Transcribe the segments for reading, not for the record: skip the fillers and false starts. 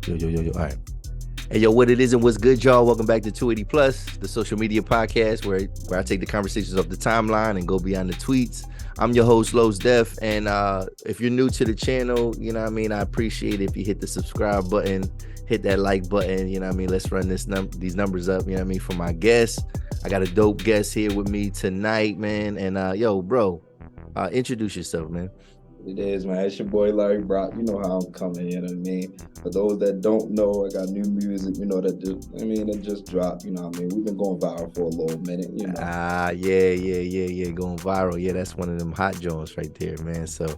Yo. All right. Hey, yo, what it is and what's good, y'all? Welcome back to 280 Plus, the social media podcast where I take the conversations off the timeline and go beyond the tweets. I'm your host, Lowe's Def, and if you're new to the channel, you know what I mean, I appreciate it if you hit the subscribe button, hit that like button, you know what I mean. Let's run these numbers up, you know what I mean, for my guests. I got a dope guest here with me tonight, man, and yo, bro, introduce yourself, man. It is, man. It's your boy Larry Brock. You know how I'm coming, you know what I mean? For those that don't know, I got new music, it just dropped, you know what I mean? We've been going viral for a little minute, you know. Yeah, going viral. Yeah, that's one of them hot joints right there, man. So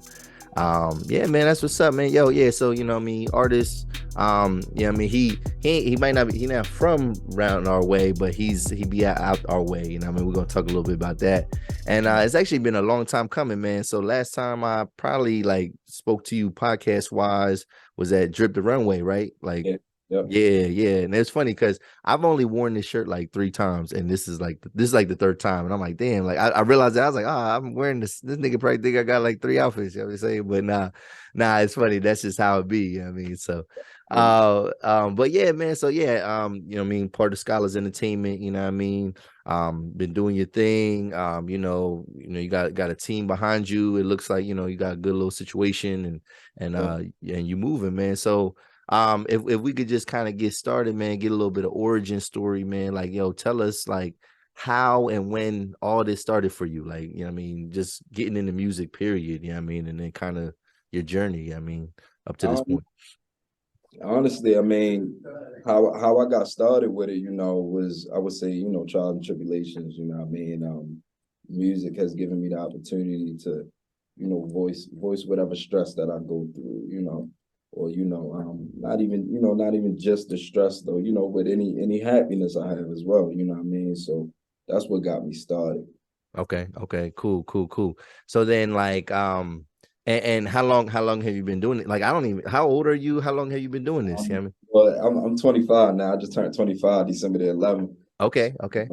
yeah, man, that's what's up, man. Yo, yeah, so you know what I mean, artist, yeah, I mean, he might not be, he not from around our way, but he be out our way, you know what I mean. We're gonna talk a little bit about that. And it's actually been a long time coming, man. So last time I probably like spoke to you podcast wise was at Drip the Runway, right? Like Yeah, yep. yeah. And it's funny because I've only worn this shirt like 3 times, and this is like the third time. And I'm like, damn, like I realized that I was like, I'm wearing this. This nigga probably think I got like 3 outfits, you know what I'm saying? But nah, it's funny. That's just how it be, you know what I mean? So but yeah, man. So yeah, you know what I mean, part of Skollaz Entertainment, you know what I mean? Been doing your thing. You got a team behind you. It looks like, you know, you got a good little situation and you moving, man. So if we could just kind of get started, man, get a little bit of origin story, man. Like, yo, tell us like how and when all this started for you. Like, you know what I mean, just getting into music, period, you know what I mean, and then kind of your journey, I mean, up to this Um, point. Honestly, I mean, how I got started with it, you know, was I would say, you know, trials and tribulations, you know what I mean? Music has given me the opportunity to, you know, voice whatever stress that I go through, you know, or not even just the stress though, you know, but any happiness I have as well, you know what I mean? So that's what got me started. Okay, cool. So then like and how long have you been doing it? Like I don't even, how old are you? How long have you been doing this? You know what Well, I'm 25 now. I just turned 25 December the 11th. I mean? Okay.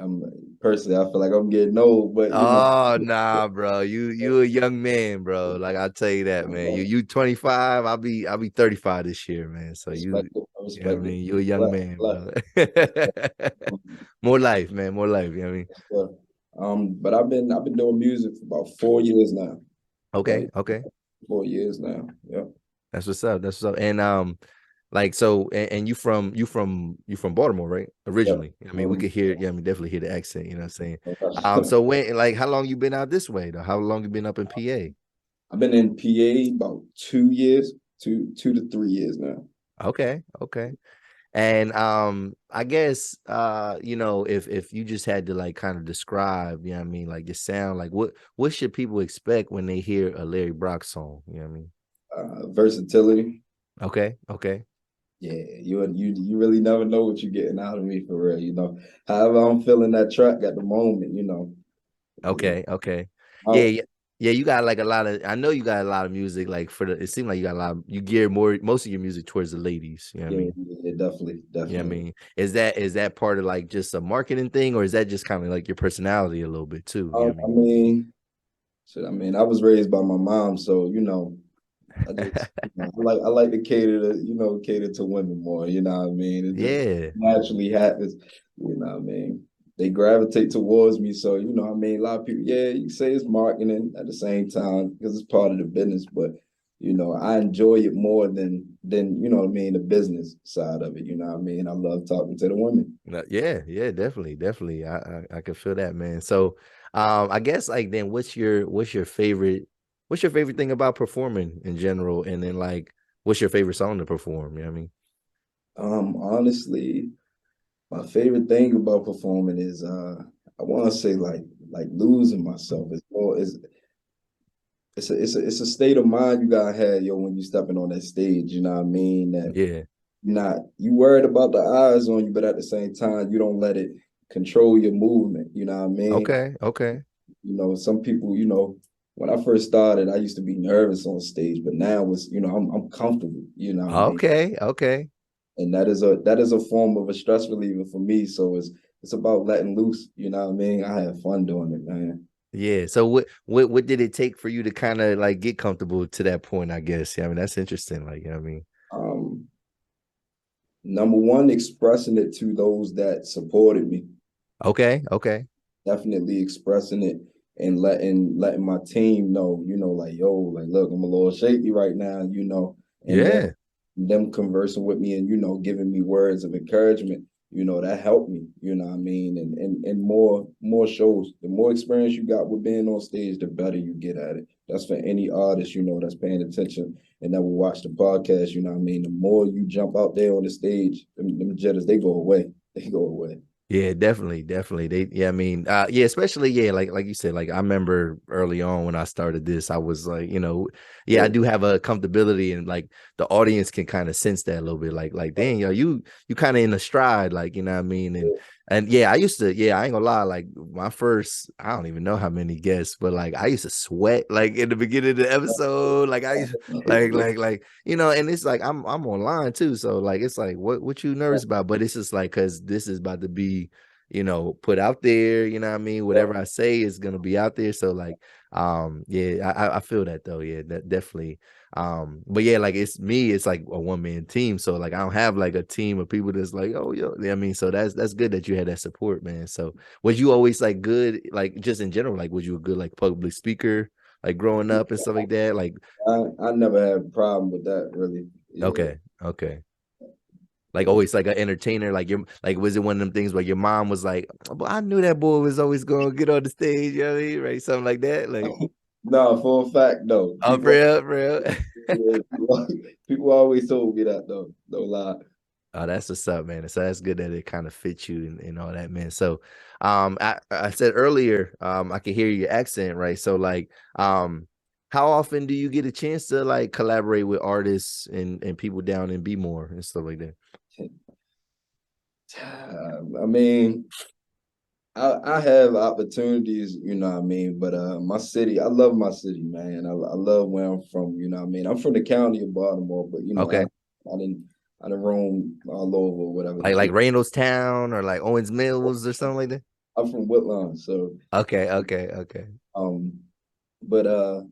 I'm personally, I feel like I'm getting old, but you know, Oh nah, bro. You a young man, bro. Like I'll tell you that, man. You 25. I'll be 35 this year, man. So I you know what I respect it. mean, you a young Black, man, black. bro. More life, man. More life. You know what I mean? But I've been doing music for about 4 years now. About Okay. 4 years now. Yeah. That's what's up. That's what's up. And like so, and you from Baltimore, right? Yeah. Originally. I mean, we could hear, yeah, I mean, definitely hear the accent, you know what I'm saying? I've So when, like, how long you been out this way though? How long you been up in PA? been in PA about 2 years, 2 to 3 years now. Okay. And I guess you know, if you just had to like kind of describe, you know what I mean, like your sound, like what should people expect when they hear a Larry Brock song? You know what I mean? Versatility. Okay. Yeah, you really never know what you're getting out of me for real, you know. However, I'm feeling that track at the moment, you know. Okay. Yeah, Oh, yeah. Yeah, you got like a lot of, I know you got a lot of music, like for the, it seemed like you got a lot you gear most of your music towards the ladies, you know what I yeah, mean? yeah, definitely, You know what I definitely. mean? Is that part of like just a marketing thing, or is that just kind of like your personality a little bit too? You know what I I mean? mean, I was raised by my mom, so you know, I like to cater to women more. You know what I mean? It just Yeah. naturally happens. You know what I mean? They gravitate towards me, so you know what I mean. A lot of people, yeah, you say it's marketing at the same time because it's part of the business, but you know, I enjoy it more than you know what I mean, the business side of it. You know what I mean? I love talking to the women. No, yeah, definitely. I can feel that, man. So, I guess like then what's your favorite thing about performing in general, and then like what's your favorite song to perform? You know what I mean? Honestly, my favorite thing about performing is I want to say like losing myself. It's a state of mind you gotta have, yo, when you stepping on that stage. You know what I mean? That Yeah. you worried about the eyes on you, but at the same time, you don't let it control your movement. You know what I mean? Okay. You know, some people, you know, when I first started, I used to be nervous on stage, but now it's, you know, I'm comfortable. You know what I mean? Okay. And that is a form of a stress reliever for me. So it's about letting loose. You know what I mean? I have fun doing it, man. Yeah. So what did it take for you to kind of like get comfortable to that point, I guess? Yeah, I mean, that's interesting. Like, you know what I mean? Number one, expressing it to those that supported me. Okay, okay. Definitely expressing it and letting my team know, like, yo, like, look, I'm a little shaky right now, and then Yeah. them conversing with me and giving me words of encouragement, that helped me, what I mean, and more shows. The more experience you got with being on stage, the better you get at it. That's for any artist, that's paying attention and that will watch the podcast, what I mean. The more you jump out there on the stage, them jitters, they go away. They go away. Yeah, definitely, definitely. I mean, yeah, especially, yeah, like you said, like I remember early on when I started this, I was like, yeah, I Yeah. do have a comfortability and like the audience can kind of sense that a little bit, like, dang, yo, you kind of in a stride, like, you know what I mean? And yeah, I used to, yeah, I ain't gonna lie, like my first, I don't even know how many guests, but like I used to sweat like in the beginning of the episode, like I used and it's like I'm online too, so like it's like what you nervous about? But it's just like because this is about to be, put out there, you know what I mean? Whatever I say is gonna be out there. So like, yeah, I feel that though. Yeah, that definitely. But yeah, like it's like a one-man team. So like I don't have like a team of people that's like, oh yo, I mean, so that's good that you had that support, man. So was you always like good, like just in general, like was you a good like public speaker, like growing up and stuff like that? Like, I never had a problem with that really. Yeah. okay, okay. Like Yeah. always like an entertainer, like like was it one of them things where your mom was like, well, I knew that boy was always gonna get on the stage, you know what I mean? Right? Something like that. Like, No, for a fact though. oh, for real. People always told me that though. No lie. Oh, that's what's up, man. So that's good that it kind of fits you and all that, man. So, I said earlier, I can hear your accent, right? So, like, how often do you get a chance to like collaborate with artists and people down in More and stuff like that? I mean, I have opportunities, what I mean, but my city, I love my city, man. I love where I'm from, what I mean. I'm from the county of Baltimore, but Okay, I didn't roam all over, whatever the like case. Reynoldstown or like Owens Mills or something like that. I'm from Woodlawn, so Okay, okay, okay, um, but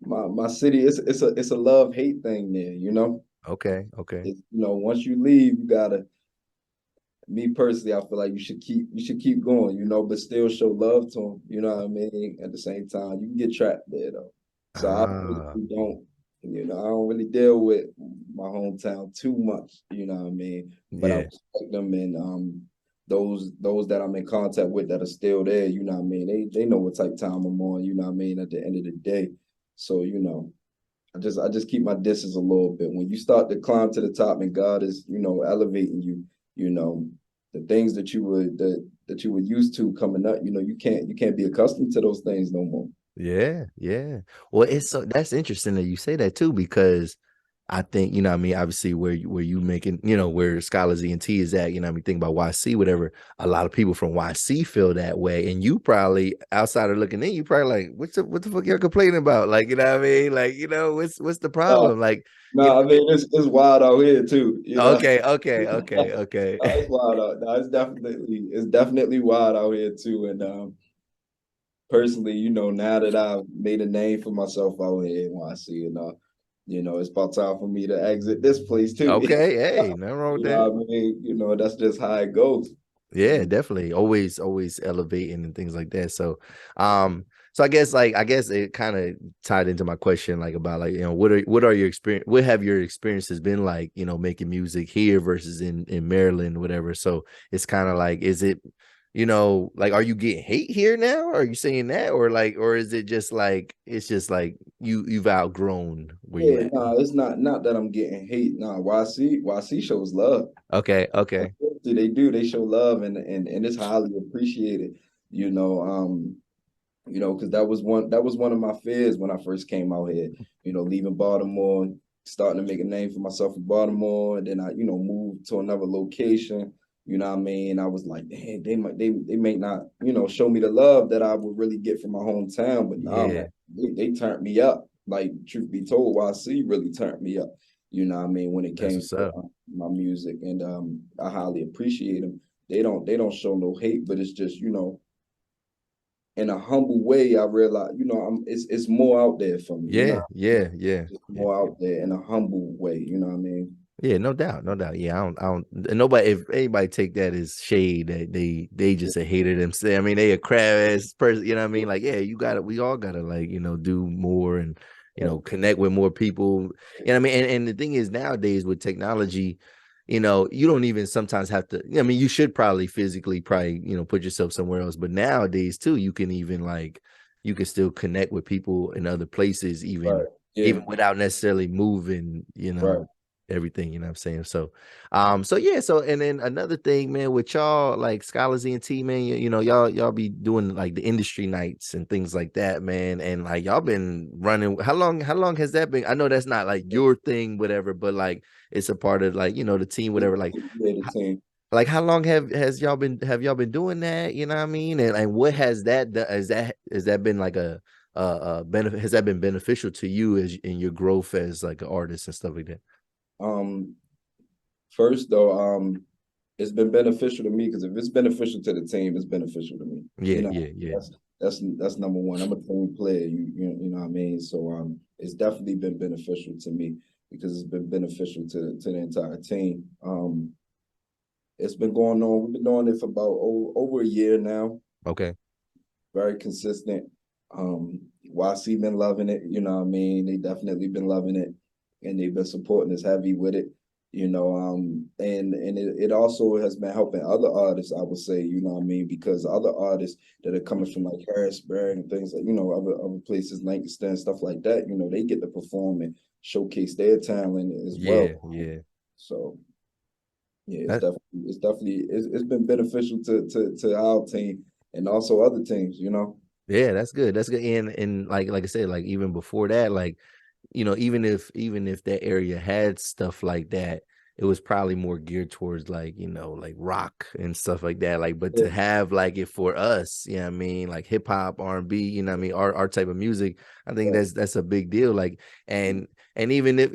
my city, it's a love hate thing there. okay, okay. It's, once you leave, you gotta, me personally, I feel like you should keep going, but still show love to them. You know what I mean? At the same time, you can get trapped there though. So I Ah, really don't, I don't really deal with my hometown too much. You know what I mean? But I yeah, respect them and those that I'm in contact with that are still there. You know what I mean? They know what type of time I'm on. You know what I mean? At the end of the day, so I just keep my distance a little bit. When you start to climb to the top and God is, elevating you, you know, the things that you were used to coming up, you can't be accustomed to those things no more. yeah, yeah. Well, it's so that's interesting that you say that too, because I think, you know what I mean, obviously where you making, where Skollaz Ent is at, you know what I mean, think about YC, whatever. A lot of people from YC feel that way. And you probably outside of looking in, you probably like, what the fuck y'all complaining about? Like, you know what I mean? Like, what's the No, problem? Like, you no, I mean it's wild out here too. okay, okay, okay, okay. No, it's wild out. No, it's definitely wild out here too. And personally, now that I've made a name for myself out here in YC, and it's about time for me to exit this place too. Okay, hey, nothing wrong with You know that. what I mean? That's just how it goes. Yeah, definitely. Always elevating and things like that. So I guess it kind of tied into my question, like about like, what are your experience, what have your experiences been like, making music here versus in Maryland, whatever. So it's kind of like, is it, like are you getting hate here now? Are you saying that? Or like, or is it just like it's just like you've outgrown where you Yeah, at? no, it's not that I'm getting hate. No, YC shows love. Okay, okay. They do. They show love, and it's highly appreciated. You know, um, because that was one of my fears when I first came out here. Leaving Baltimore, starting to make a name for myself in Baltimore, and then I, moved to another location. You know what I mean? I was like, dang, they may not, show me the love that I would really get from my hometown, but nah, man, Yeah, they turned me up. Like, truth be told, YC really turned me up. You know what I mean? When it that's came what's to up. my music, and I highly appreciate them. They don't show no hate, but it's just, in a humble way, I realize, it's more out there for me, Yeah, yeah, yeah. just more out there in a humble way, you know what I mean? Yeah, no doubt, no doubt. Yeah, I don't. Nobody, if anybody take that as shade, that they just a hater themselves. I mean, they a crab ass person. You know what I mean? Like, yeah, you got to. We all got to like do more and connect with more people. You know what I mean? And the thing is, nowadays with technology, you don't even sometimes have to. I mean, you should probably physically put yourself somewhere else. But nowadays too, you can even like you can still connect with people in other places, Right. Yeah. even without necessarily moving. Right. Everything, you know what I'm saying? So yeah, so and then another thing, man, with y'all like Skollaz Ent, man, y'all be doing like the industry nights and things like that, man. And like y'all been running how long has that been? I know that's not like your thing, whatever, but like it's a part of like, the team, whatever. Like Yeah, the team. like how long have y'all been doing that? You know what I mean? And what has that done? Has that been like a benefit? Has that been beneficial to you as in your growth as like an artist and stuff like that? Um, First though, it's been beneficial to me because if it's beneficial to the team, it's beneficial to me. Yeah, yeah, yeah. That's number one. I'm a team player. You know what I mean. So it's definitely been beneficial to me because it's been beneficial to the entire team. It's been going on. We've been doing it for about over a year now. Okay. Very consistent. YC been loving it. You know what I mean. They definitely been loving it, and they've been supporting us heavy with it. And it also has been helping other artists, I would say, you know what I mean, because other artists that are coming from like Harrisburg and things like, other places, Lancaster, stuff like that, they get to perform and showcase their talent as well. Yeah, yeah. So yeah, That, it's been beneficial to our team and also other teams. yeah, that's good. That's good. And like I said, like even before that, like even if that area had stuff like that, it was probably more geared towards like, like rock and stuff like that. Like, but Yeah, to have like it for us, you know what I mean, like hip hop, R&B, you know what I mean, our type of music, I think yeah, that's a big deal. Like, and even if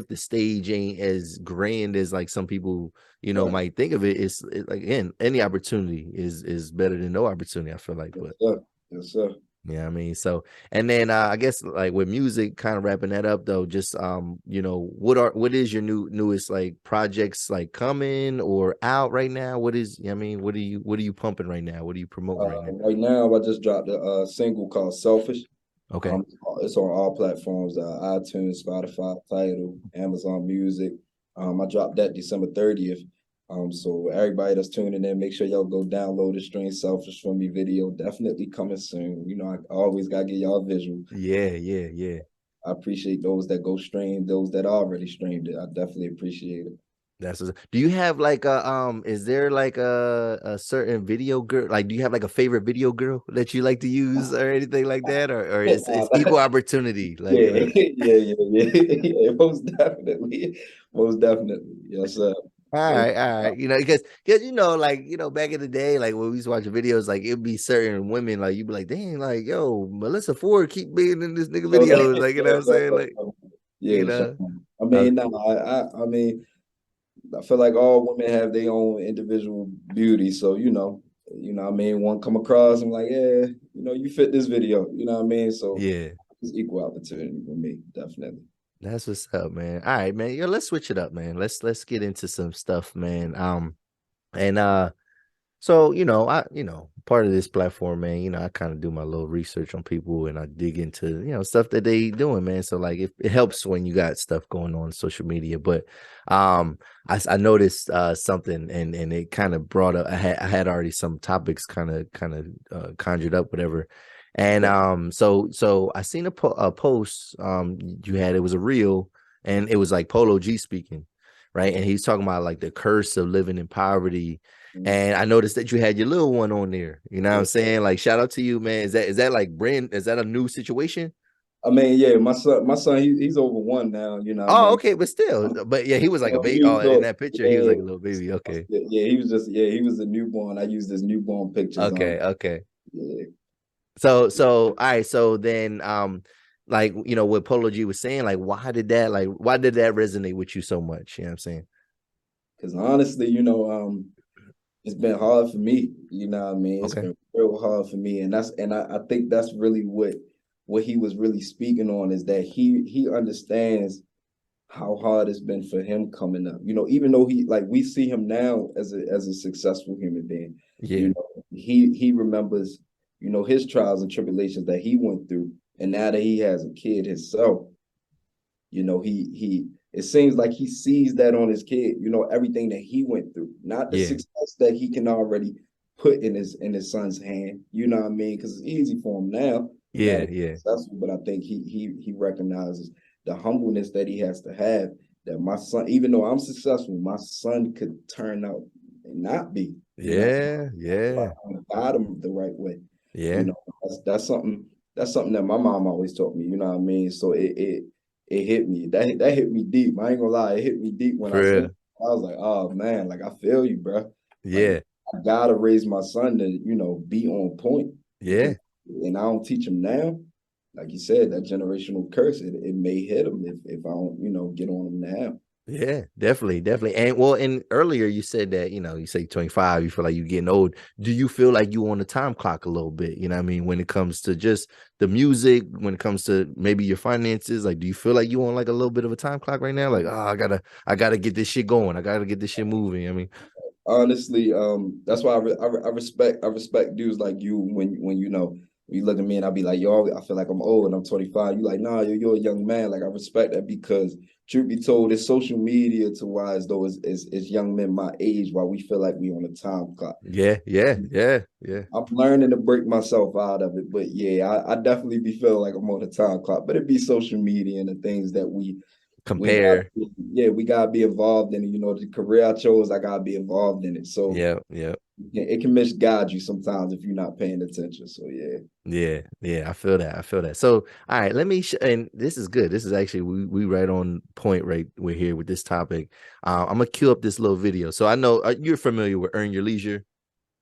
the stage ain't as grand as like some people, right. might think of it, like again, any opportunity is better than no opportunity, I feel like. Yes, But sir. Yes, sir. yeah, I mean, so and then I guess like with music, kind of wrapping that up though, just what is your newest like projects like coming or out right now? I mean, what are you pumping right now? What are you promoting right now? Right now, I just dropped a single called "Selfish." Okay. It's on all platforms: iTunes, Spotify, Tidal, Amazon Music. I dropped that December 30th. So everybody that's tuning in, make sure y'all go download the stream "Selfish" for me video. Definitely coming soon. I always gotta get y'all a visual. Yeah, yeah, yeah. I appreciate those that go stream, those that already streamed it. I definitely appreciate it. Do you have like is there like a certain video girl? Like, do you have like a favorite video girl that you like to use or anything like that? Or it's equal opportunity? Yeah, yeah. Yeah, most definitely. Most definitely. Yes, sir. All Most, right, all right. Because like back in the day, like when we used to watch videos, like it'd be certain women, like you'd be like, dang, like yo, Melissa Ford keep being in this nigga videos, like you know what I'm saying, like you yeah, sure. know. I mean, Okay. no, I mean, I feel like all women have their own individual beauty. So, I mean, one come across, I'm like, yeah, you fit this video, you know what I mean? So Yeah, it's equal opportunity for me, definitely. that's what's up, man. All right, man. Yo, let's switch it up, man. Let's get into some stuff, man. And So, part of this platform, man, I kind of do my little research on people and I dig into, stuff that they doing, man. So like it helps when you got stuff going on social media. But I noticed something and it kind of brought up I had already some topics kind of conjured up, whatever. And Okay. so I seen a post you had, it was a reel and it was like Polo G speaking, right? And Okay. he's talking about like the curse of living in poverty, and I noticed that you had your little one on there. You know what I'm Yeah. saying? Like, shout out to you, man. Is that like brand? Is that a new situation? I mean, yeah, my son, he's over one now, you know what I Oh, mean? okay, but still, but yeah, he was like a So baby. he Oh, in so that picture, he was yeah, like a little baby. Okay, he was a newborn. I used his newborn pictures okay, on. okay. Yeah. So, all right. So then, like what Polo G was saying, like, why did that resonate with you so much? You know what I'm saying? Because honestly, it's been hard for me. You know what I mean? It's Okay. been real hard for me. And I think that's really what he was really speaking on is that he understands how hard it's been for him coming up. You know, even though he like we see him now as a successful human being, Yeah. you know, he remembers, you know, his trials and tribulations that he went through. And now that he has a kid himself, you know, he it seems like he sees that on his kid, you know, everything that he went through, not the Yeah. success that he can already put in his son's hand. You know what I mean? Because it's easy for him now. Now Yeah. that he's Yeah. successful, but I think he recognizes the humbleness that he has to have. That my son, even though I'm successful, my son could turn out and not be. You know, Yeah. if I Yeah. don't guide him the right way. You Yeah. know, that's something that my mom always taught me. You know what I mean? So it hit me. That hit me deep. I ain't gonna lie, it hit me deep when For I said real. it. I was like, oh man, like I feel you, bro. Like Yeah. I gotta raise my son to, you know, be on point because Yeah. and I don't teach him now. Like you said, that generational curse, it may hit him if I don't, you know, get on him now. Yeah, definitely, definitely. And well, and earlier you said that, you say 25, you feel like you're getting old. Do you feel like you on the time clock a little bit? You know what I mean? When it comes to just the music, when it comes to maybe your finances, like, do you feel like you on like a little bit of a time clock right now? Like, oh, I gotta get this shit going. I gotta get this shit moving. I mean, Honestly, that's why I respect dudes like you when you know you look at me and I'll be like, yo, I feel like I'm old and I'm 25. You like, nah, you're a young man. Like I respect that because truth be told, it's social media to why as though it's young men my age why we feel like we on a time clock. yeah, yeah, yeah, yeah. I'm learning to break myself out of it, but yeah, I definitely be feeling like I'm on a time clock. But it be social media and the things that we got, Compare. yeah, we gotta be involved in it. You know, the career I chose, I gotta be involved in it. So Yeah, yeah. it can misguide you sometimes if you're not paying attention. So yeah. Yeah, yeah, I feel that. I feel that. So, all right, let me and this is good. This is actually we right on point right we're here with this topic. I'm gonna cue up this little video. So I know you're familiar with Earn Your Leisure.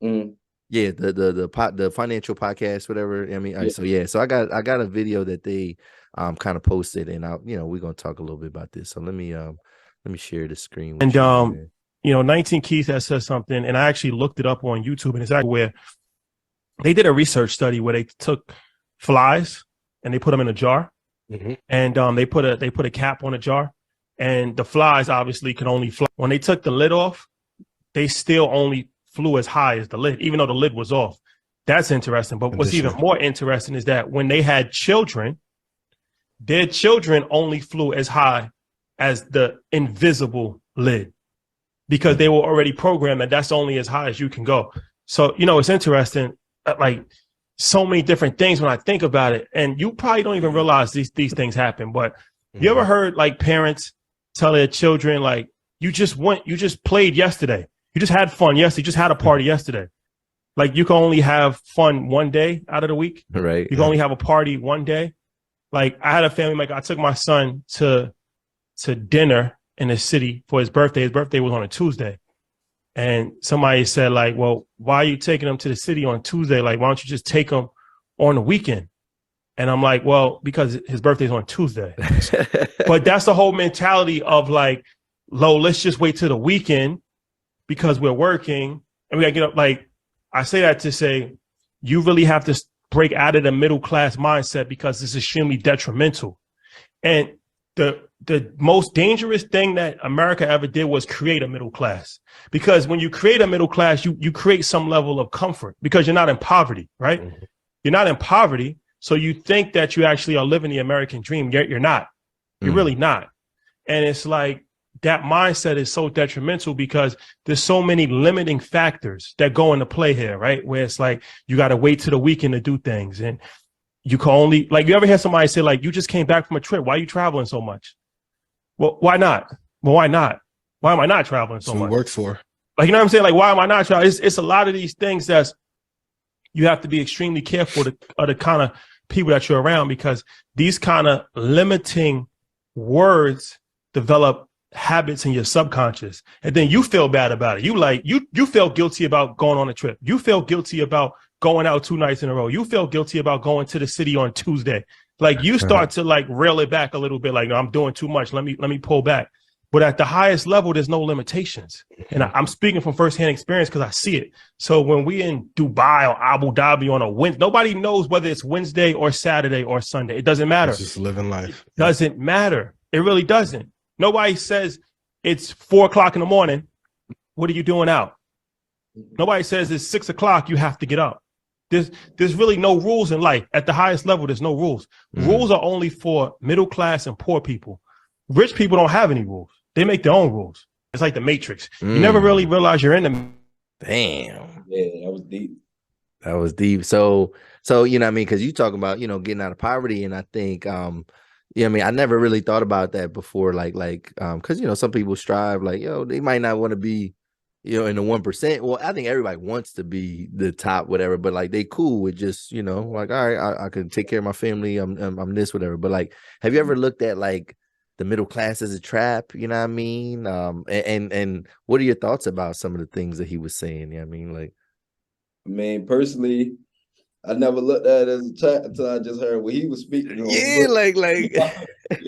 Mm, Yeah, the financial podcast, whatever. I mean, all right, yeah. so yeah, so I got a video that they kind of posted, and we're gonna talk a little bit about this. So let me share the screen with And you, man. 19 Keys has said something, and I actually looked it up on YouTube, and it's actually where they did a research study where they took flies and they put them in a jar, and they put a cap on a jar, and the flies obviously can only fly. When they took the lid off, they still only flew as high as the lid, even though the lid was off. That's interesting. But what's even more interesting is that when they had children, their children only flew as high as the invisible lid because they were already programmed that that's only as high as you can go. So, it's interesting, like so many different things when I think about it. And you probably don't even realize these things happen. But you ever heard like parents tell their children, like, you just played yesterday. You just had fun yesterday. You just had a party yesterday. Like you can only have fun one day out of the week. Right. You can only have a party one day. Like I had a family, like I took my son to dinner in the city for his birthday. His birthday was on a Tuesday. And somebody said like, well, why are you taking him to the city on Tuesday? Like, why don't you just take him on the weekend? And I'm like, well, because his birthday's on Tuesday. But that's the whole mentality of like, let's just wait till the weekend because we're working and we gotta get up. Like I say that to say, you really have to break out of the middle class mindset because it's extremely detrimental. And the most dangerous thing that America ever did was create a middle class. Because when you create a middle class, you create some level of comfort because you're not in poverty, right? Mm-hmm. You're not in poverty. So you think that you actually are living the American dream. You're not. You're really not. And it's like that mindset is so detrimental because there's so many limiting factors that go into play here, right? Where it's like you got to wait till the weekend to do things. And you can only, like, you ever hear somebody say, like, you just came back from a trip. Why are you traveling so much? Well, why not? Well, why not? Why am I not traveling so much? Work for. Like, you know what I'm saying? Like, why am I not traveling? It's a lot of these things that you have to be extremely careful of the kind of people that you're around because these kind of limiting words develop habits in your subconscious. And then you feel bad about it. You feel guilty about going on a trip. You feel guilty about going out 2 nights in a row. You feel guilty about going to the city on Tuesday. Like you start to like reel it back a little bit. Like, no, I'm doing too much. Let me pull back. But at the highest level, there's no limitations. And I'm speaking from firsthand experience because I see it. So when we in Dubai or Abu Dhabi on a Wednesday, nobody knows whether it's Wednesday or Saturday or Sunday. It doesn't matter. It's just living life. It doesn't matter. It really doesn't. Nobody says it's 4 o'clock in the morning. What are you doing out? Nobody says it's 6 o'clock. You have to get up. There's really no rules in life. At the highest level, there's no rules. Rules are only for middle class and poor people. Rich people don't have any rules. They make their own rules. It's like the Matrix. You never really realize you're in the. Damn. Yeah, that was deep. That was deep. So you know what I mean? Because you talk about, you know, getting out of poverty, and I think yeah, I mean, I never really thought about that before. Because you know, some people strive, like, yo, they might not want to be, you know, in the 1%. Well, I think everybody wants to be the top, whatever, but like they cool with just, you know, like, all right, I can take care of my family. I'm this, whatever. But like, have you ever looked at like the middle class as a trap? You know what I mean? And what are your thoughts about some of the things that he was saying? You know what I mean? Like, I mean, personally, I never looked at it as a chat until I just heard what he was speaking on. yeah, like, you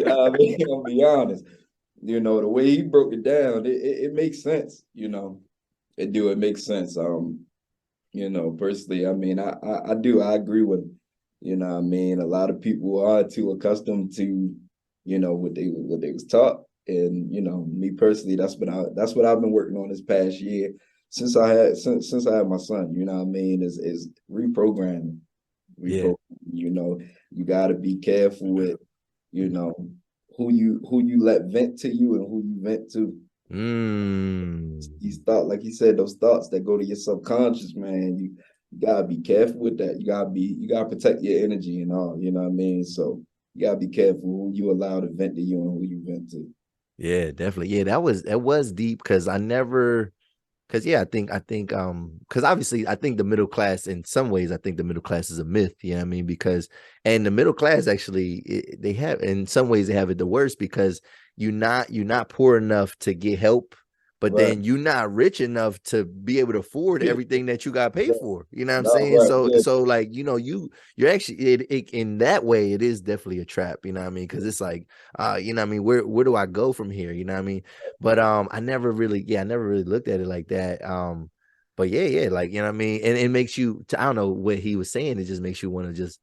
know what I mean? I'll be honest. You know, the way he broke it down, it makes sense, you know. It makes sense. You know, personally, I mean, I agree with him. You know what I mean? A lot of people are too accustomed to, you know, what they was taught. And, you know, me personally, that's what I've been working on this past year since I had my son, you know what I mean, is reprogramming. Yeah. You know, you gotta be careful with, you know, who you let vent to you and who you vent to. These thoughts, like you said, those thoughts that go to your subconscious, man, you gotta be careful with that. You gotta protect your energy and all, you know what I mean? So you gotta be careful who you allow to vent to you and who you vent to. Yeah, definitely. Yeah, that was deep, because yeah, I think because obviously I think the middle class, in some ways, I think the middle class is a myth. You know what I mean? And the middle class actually, they have, in some ways, they have it the worst, because you're not poor enough to get help, but Right. then you're not rich enough to be able to afford everything that you got paid for. You know what I'm No, saying? right, yeah. So like, you know, you're actually it in that way, it is definitely a trap. You know what I mean? Because it's like, you know what I mean, where do I go from here? You know what I mean? But I never really looked at it like that. But yeah, like, you know what I mean? And it makes you, I don't know what he was saying, it just makes you want to just,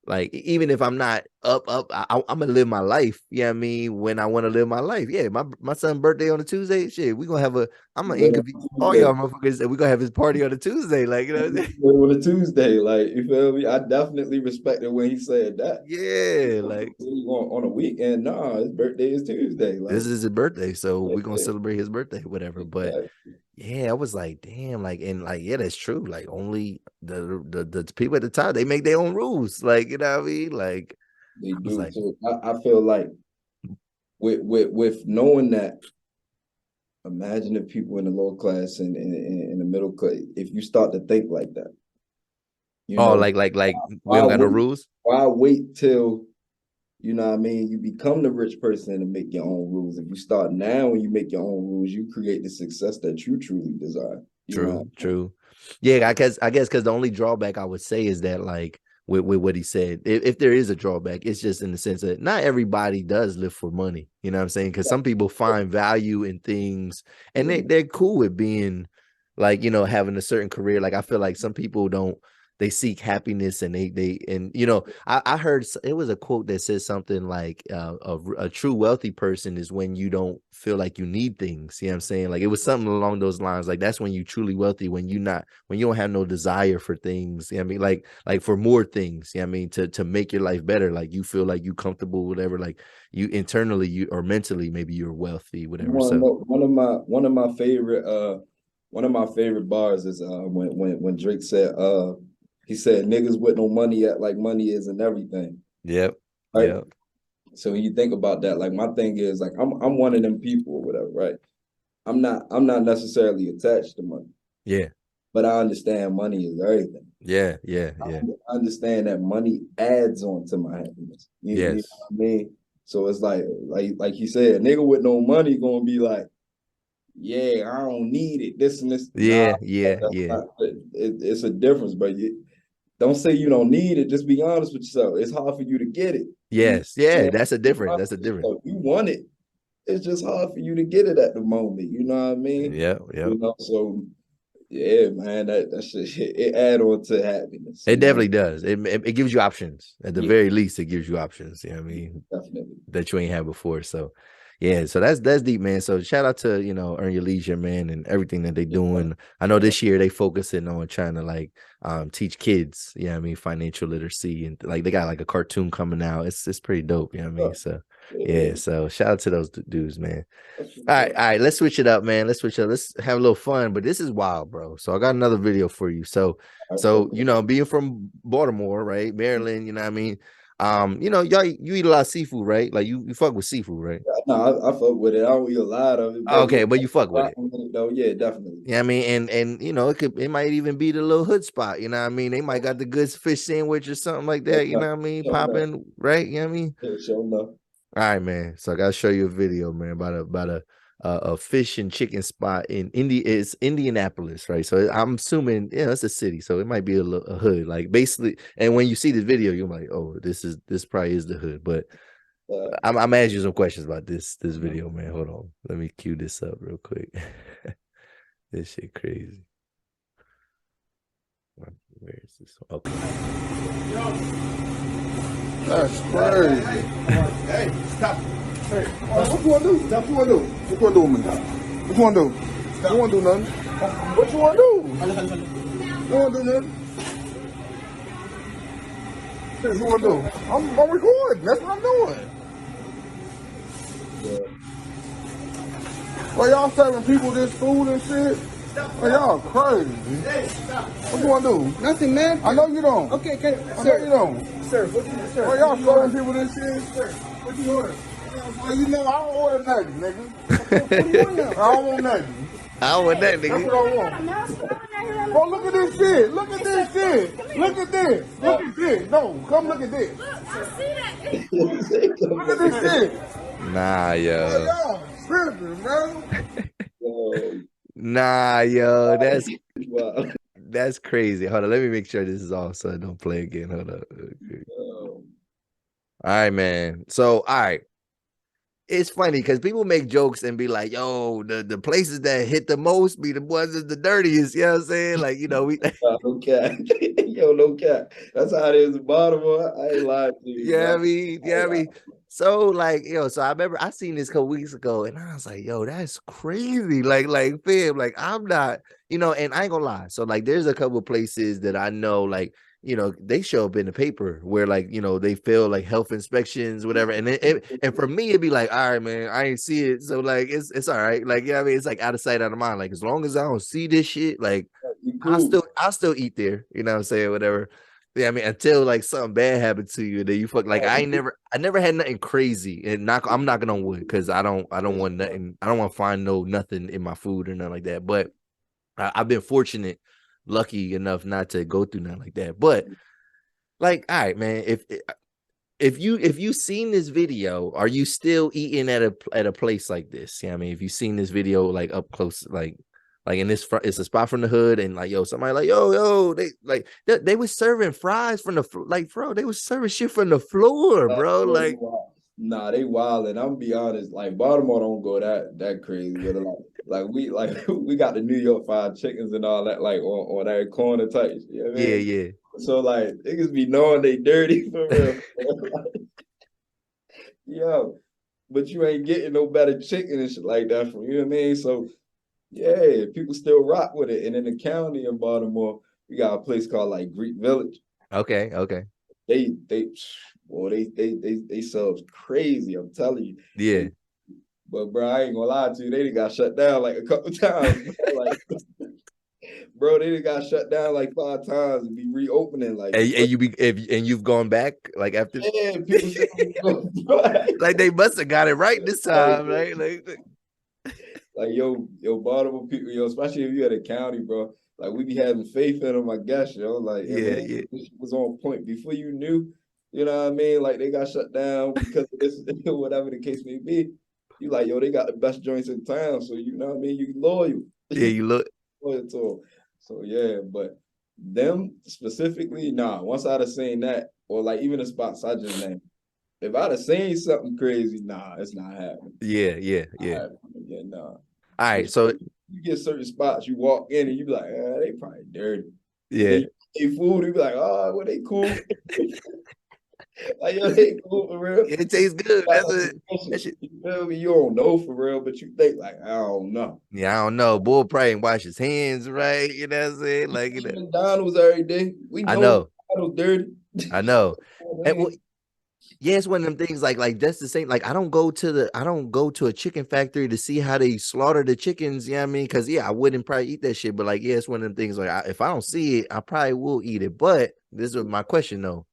like, even if I'm not up, I'm gonna live my life. You know what I mean? When I want to live my life. Yeah, my son's birthday on a Tuesday. Shit, we gonna have I'm gonna inconvenience all y'all motherfuckers, and we gonna have his party on a Tuesday. Like, you know what I'm saying? On a Tuesday, like, you feel me? I definitely respected when he said that. Yeah, like, on a weekend, nah, his birthday is Tuesday. Like, this is his birthday, so we're gonna yeah. celebrate his birthday, whatever. But yeah, I was like, damn, like, and like, yeah, that's true. Like, only the people at the top, they make their own rules. Like, you know what I mean? Like, They do. like, So I feel like with knowing that, imagine if people in the lower class and in the middle class, if you start to think like that, you oh, know, like we don't got no rules. why wait till, you know what I mean, you become the rich person and make your own rules? If you start now and you make your own rules, you create the success that you truly desire. True. Yeah, I guess because the only drawback I would say is that, like, with what he said, if there is a drawback, it's just in the sense that not everybody does live for money. You know what I'm saying? Because some people find value in things, and they're cool with being, like, you know, having a certain career. Like, I feel like some people don't. They seek happiness, and and you know, I heard it was a quote that says something like a true wealthy person is when you don't feel like you need things. You know what I'm saying? Like, it was something along those lines. Like, that's when you truly wealthy, when you don't have no desire for things. You know what I mean? Like for more things. You know what I mean? To make your life better. Like, you feel like you comfortable, whatever. Like, you internally, you or mentally, maybe you're wealthy, whatever. So one of my favorite bars is when Drake said he said, niggas with no money act like money isn't everything. Yep. Right? Yep. So when you think about that, like, my thing is, like, I'm one of them people or whatever, right? I'm not necessarily attached to money. Yeah. But I understand money is everything. Yeah. I understand that money adds on to my happiness. You know what I mean? So it's like you said, a nigga with no money gonna be like, yeah, I don't need it. This and this. Yeah. It's a difference, but don't say you don't need it. Just be honest with yourself. It's hard for you to get it. Yes. Yeah. That's a difference. You want it. It's just hard for you to get it at the moment. You know what I mean? Yeah. You know, so yeah, man, that shit, it add on to happiness. It definitely does. It gives you options. At the very least, it gives you options. You know what I mean? Definitely. That you ain't had before. So Yeah, so that's deep, man. So shout out to, Earn Your Leisure, man, and everything that they doing. I know this year they focusing on trying to like teach kids, I mean, financial literacy, and like they got like a cartoon coming out. It's pretty dope, I mean. So yeah, so shout out to those dudes, man. All right, let's switch it up, man. Let's switch it up. Let's have a little fun, but this is wild, bro. So I got another video for you. So being from Baltimore, right? Maryland, you know what I mean? Y'all you eat a lot of seafood, right? Like you fuck with seafood, right? No, I fuck with it. I don't eat a lot of it, but Okay, but you fuck with it. Though, yeah, definitely. Yeah, I mean, and it might even be the little hood spot, you know what I mean? They might got the good fish sandwich or something like that, you know what I mean? Popping, right? You know what I mean? Yeah, sure enough. All right, man. So I gotta show you a video, man, about a fish and chicken spot in It's Indianapolis, right? So I'm assuming, it's a city, so it might be a hood, like basically. And when you see this video, you're like, oh, this probably is the hood. But I'm asking you some questions about this video, man. Hold on, let me cue this up real quick. This shit crazy. Where is this? Okay. That's crazy. Hey, stop. Hey, what you want to do? Stop. What you want to do? What you want to do, man? What you want to do? You don't want to do nothing. What you want to do? You don't want to do nothing. What you want to do? I'm recording. That's what I'm doing. Well, y'all serving people this food and shit? Well, y'all crazy. What you want to do? Nothing, man. I know you don't. Okay, okay. I know you don't. Sir, what you, sir? Well, y'all serving people this shit? Sir, what you order? Well, I don't order nothing, nigga. What do you want now? I don't want nothing. I don't want that, That's nigga. what I want. Bro, look at this shit. Look at this shit. Look at this. Look at this. No, come look at this. Look at this shit. Nah, yo. Y'all tripping, man. Nah, yo. Wow. That's crazy. Hold on, let me make sure this is all so I don't play again. Hold up. All right, man. So, all right. It's funny because people make jokes and be like, yo, the places that hit the most be the ones that's the dirtiest. You know what I'm saying? Like, we No cap. Yo, no cap. That's how it is in Baltimore. I ain't lying to you. I mean. So like, so I remember I seen this a couple weeks ago and I was like, yo, that's crazy. Like, fam, like I'm not, and I ain't gonna lie. So like there's a couple of places that I know, like, they show up in the paper where like, they fail like health inspections, whatever. And and for me, it'd be like, all right, man, I ain't see it. So like it's all right. Like, I mean, it's like out of sight, out of mind. Like as long as I don't see this shit, like I'll still eat there, you know what I'm saying? Whatever. Yeah, I mean, until like something bad happened to you, that you fuck like I never had nothing crazy, and I'm knocking on wood because I don't want nothing. I don't want to find nothing in my food or nothing like that. But I've been fortunate, lucky enough not to go through nothing like that. But like, all right, man, if you seen this video, are you still eating at a place like this? Yeah, I mean, if you seen this video like up close, like in this front, it's a spot from the hood, and like, yo, somebody like, yo, they was serving fries from the like, bro, they was serving shit from the floor, bro. Like, nah, they wild, and I'm gonna be honest, like Baltimore don't go that crazy with it. Like we got the New York fried chickens and all that, like on that corner type. You know what I mean? Yeah. So like niggas be knowing they dirty for real. Yo, but you ain't getting no better chicken and shit like that from, you know what I mean? So yeah, people still rock with it. And in the county of Baltimore, we got a place called like Greek Village. Okay. They sell crazy, I'm telling you. Yeah. But bro, I ain't gonna lie to you, they got shut down like a couple times. Like, bro, they got shut down like 5 times and be reopening. Like, and you've gone back like after. Yeah, people still like they must have got it right this time, right? Like yo, Baltimore people, especially if you at a county, bro. Like we be having faith in them, I guess, Like, yeah. This was on point before you knew, you know what I mean? Like they got shut down because of this, whatever the case may be. You like, yo, they got the best joints in town, so you know what I mean? You loyal. Yeah, you look loyal to them. So yeah, but them specifically, nah. Once I'd have seen that, or like even the spots I just named, if I'd have seen something crazy, nah, it's not happening. Yeah. Yeah, nah. All right, so you get certain spots, you walk in and you be like, they probably dirty. Yeah. They food, you be like, oh, well, they cool. Like, yo, they cool for real. It tastes good. Got That's that it. That suspicion. shit. You feel me? You don't know for real, but you think like, I don't know. Yeah, I don't know. Bull probably ain't wash his hands right. You know what I'm saying? Like, you Eat know, McDonald's every day. We I know know, McDonald's dirty. I know. And well, Man, yeah, it's one of them things like that's the same. Like, I don't go to a chicken factory to see how they slaughter the chickens. You know what I mean? Because yeah, I wouldn't probably eat that shit. But like, yeah, it's one of them things. Like, if I don't see it, I probably will eat it. But this is my question though: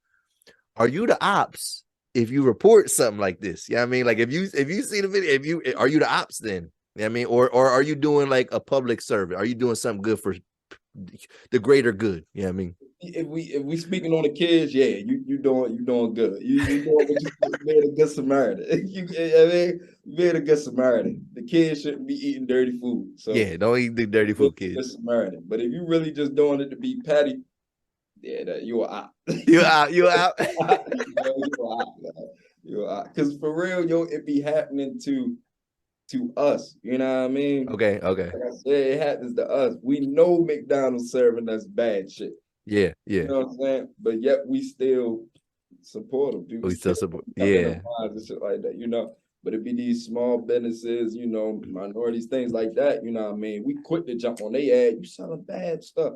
are you the ops if you report something like this? You know what I mean? Like, if you see the video, if you are you the ops then? You know what I mean? Or are you doing like a public service? Are you doing something good for the greater good? You know what I mean? if we speaking on the kids, yeah, you doing good. You doing what you being a good Samaritan. I mean, being a good Samaritan. The kids shouldn't be eating dirty food. So Yeah, don't eat the dirty you're food, a good kids. Samaritan. But if you really just doing it to be petty, yeah, that you are out. You out, you out. You are out. Because for real, yo, it be happening to us. You know what I mean? Okay, okay. Like I said, it happens to us. We know McDonald's serving us bad shit. Yeah, You yeah. know what I'm saying? But yet we still support them. People We still still support. come in the Yeah, minds and shit like that, you know. But it be these small businesses, you know, minorities, things like that, you know what I mean? We quick to jump on their ad, you selling bad stuff.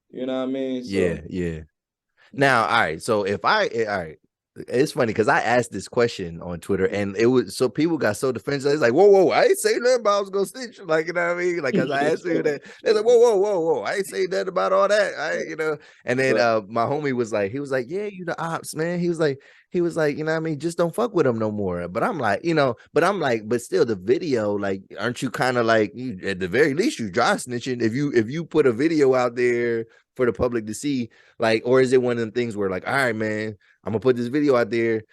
You know what I mean? So yeah, yeah. Now, all right. So if I, all right, it's funny because I asked this question on Twitter and it was so people got so defensive. It's like, whoa, whoa, I ain't say nothing about I was gonna snitch. Like, you know what I mean? Like, as I asked you that, they're like, whoa, whoa, whoa, whoa, I ain't say nothing about all that. You know. And then my homie was like, he was like, yeah, you the ops, man. He was like, you know what I mean? Just don't fuck with him no more. But I'm like, you know, but still the video, like, aren't you kind of like you at the very least you dry snitching if you put a video out there for the public to see, like, or is it one of them things where like, all right, man, I'm gonna put this video out there,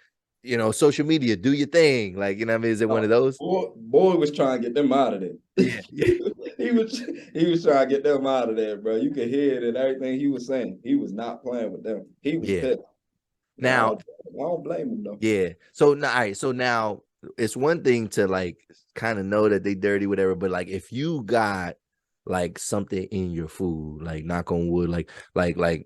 you know, social media, do your thing. Like, you know what I mean? Is it one of those? boy was trying to get them out of there. Yeah, yeah. he was trying to get them out of there, bro. You could hear it and everything he was saying. He was not playing with them. He was Yeah. pissed. Now, I don't blame him though. yeah. So now, all right. So now it's one thing to like kind of know that they dirty, whatever. But like, if you got like something in your food, like knock on wood, like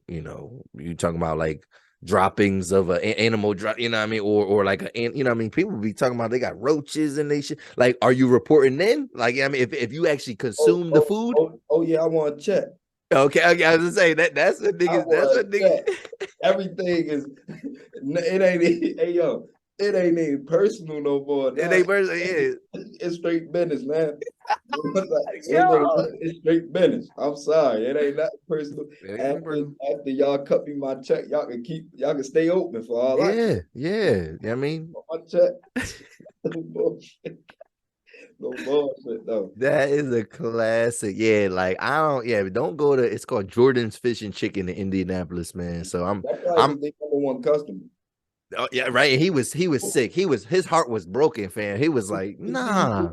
you know, you talking about like droppings of an animal drop, you know what I mean, or like a, you know what I mean. People be talking about they got roaches and they shit. Like, are you reporting then? Like, I mean, if you actually consume the food. Oh yeah, I want to check. Okay, I was gonna say that's what niggas. That's what niggas. Everything is. It ain't. Hey yo, it ain't even personal no more. And they person, yeah. It's straight business, man. Yo. It's straight business. I'm sorry, it ain't that personal. Yeah, After y'all cut me my check, y'all can stay open for all yeah, yeah. I mean, my check. No bullshit. No bullshit though. that is a classic. Yeah, like I don't. Yeah, don't go to. It's called Jordan's Fish and Chicken in Indianapolis, man. So That's probably the number one customer. Oh yeah, right. He was sick. His heart was broken, fam. He was like, nah.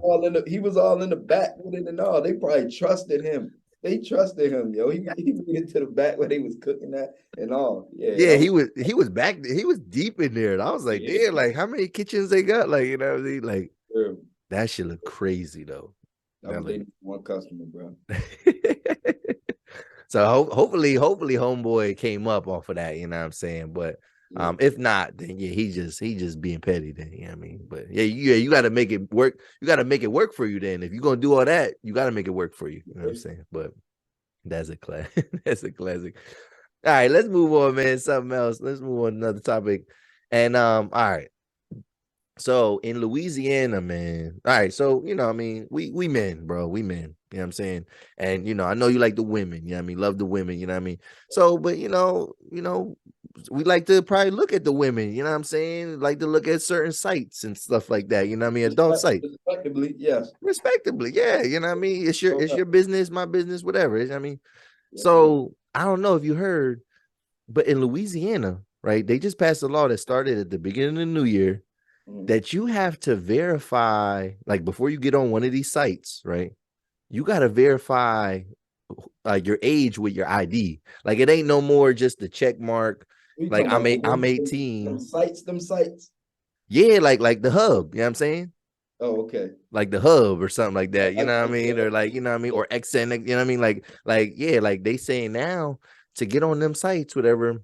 He was all in the back with it and all. They probably trusted him. They trusted him, yo. He made it to the back where they was cooking that and all. Yeah, he was back. He was deep in there. And I was like, Yeah. damn, like how many kitchens they got? Like, you know what I mean? Like Yeah. that shit look crazy though. That was one customer, bro. So hopefully homeboy came up off of that, you know what I'm saying? But if not, then yeah, he just being petty then, you know what I mean? But yeah, you gotta make it work. You gotta make it work for you then. If you're gonna do all that, you gotta make it work for you. You know what I'm saying? But that's a class. That's a classic. All right, let's move on, man. Something else. Let's move on to another topic. And all right. So in Louisiana, man. All right, so you know, I mean, we men, bro. We men. You know what I'm saying? And you know, I know you like the women, you know what I mean? Love the women, you know what I mean? So, but you know, we like to probably look at the women, you know what I'm saying? Like to look at certain sites and stuff like that, you know what I mean? Adult sites. Respectably, yes. Respectably, yeah. You know what I mean? It's your business, my business, whatever. You know what I mean? So I don't know if you heard, but in Louisiana, right? They just passed a law that started at the beginning of the new year that you have to verify, like before you get on one of these sites, right? You got to verify your age with your ID. Like it ain't no more just the check mark. Like I'm 18. Them sites. Yeah, like the hub. You know what I'm saying? Oh, okay. Like the hub or something like that. You know what I mean? Or like, you know what I mean? Or XN, you know what I mean? Like, yeah, like they say now to get on them sites, whatever,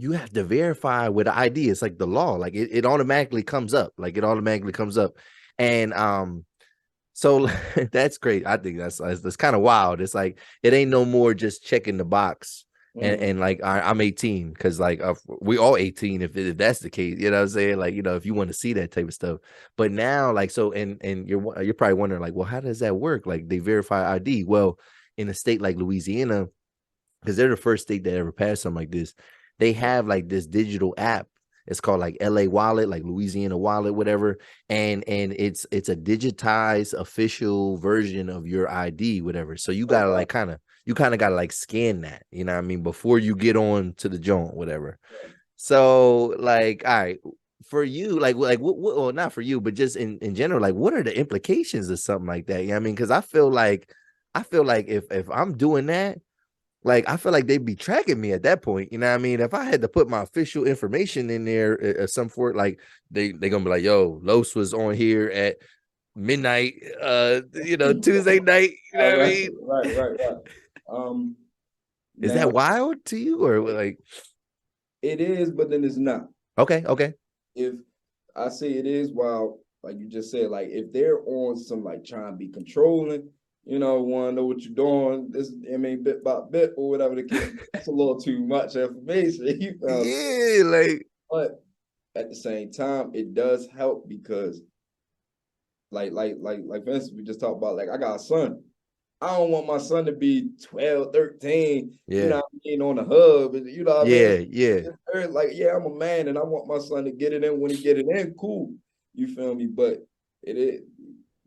you have to verify with the ID. It's like the law, like it automatically comes up, and so that's great. I think that's kind of wild. It's like it ain't no more just checking the box and like I'm 18 because like we all 18 if that's the case. You know what I'm saying? Like, you know, if you want to see that type of stuff. But now, like, so and you're probably wondering like, well, how does that work? Like they verify ID. Well, in a state like Louisiana, because they're the first state that ever passed something like this, they have like this digital app. It's called like LA Wallet, like Louisiana Wallet, whatever. And it's a digitized official version of your ID, whatever. So you gotta like kind of gotta like scan that, you know what I mean, before you get on to the joint, whatever. So like, all right, for you, like what well, not for you, but just in general, like what are the implications of something like that? You know what I mean? Because I feel like if I'm doing that, like I feel like they'd be tracking me at that point. You know what I mean? If I had to put my official information in there at some sort, like they gonna be like, yo, Los was on here at midnight, you know, Tuesday night. You know what I mean? Right. Is Now that wild to you, or like? it is, but then it's not. Okay. If I say it is, while like you just said, like if they're on some like trying to be controlling, you know, want to know what you're doing, this I mean bit by bit or whatever the case, that's a little too much information. You know? Yeah, like. But at the same time, it does help because like for instance, we just talked about like I got a son. I don't want my son to be 12, 13, you know Yeah. what I mean, on the hub. You know what I mean? Yeah. Like, yeah, I'm a man and I want my son to get it in when he get it in. Cool. You feel me? But it is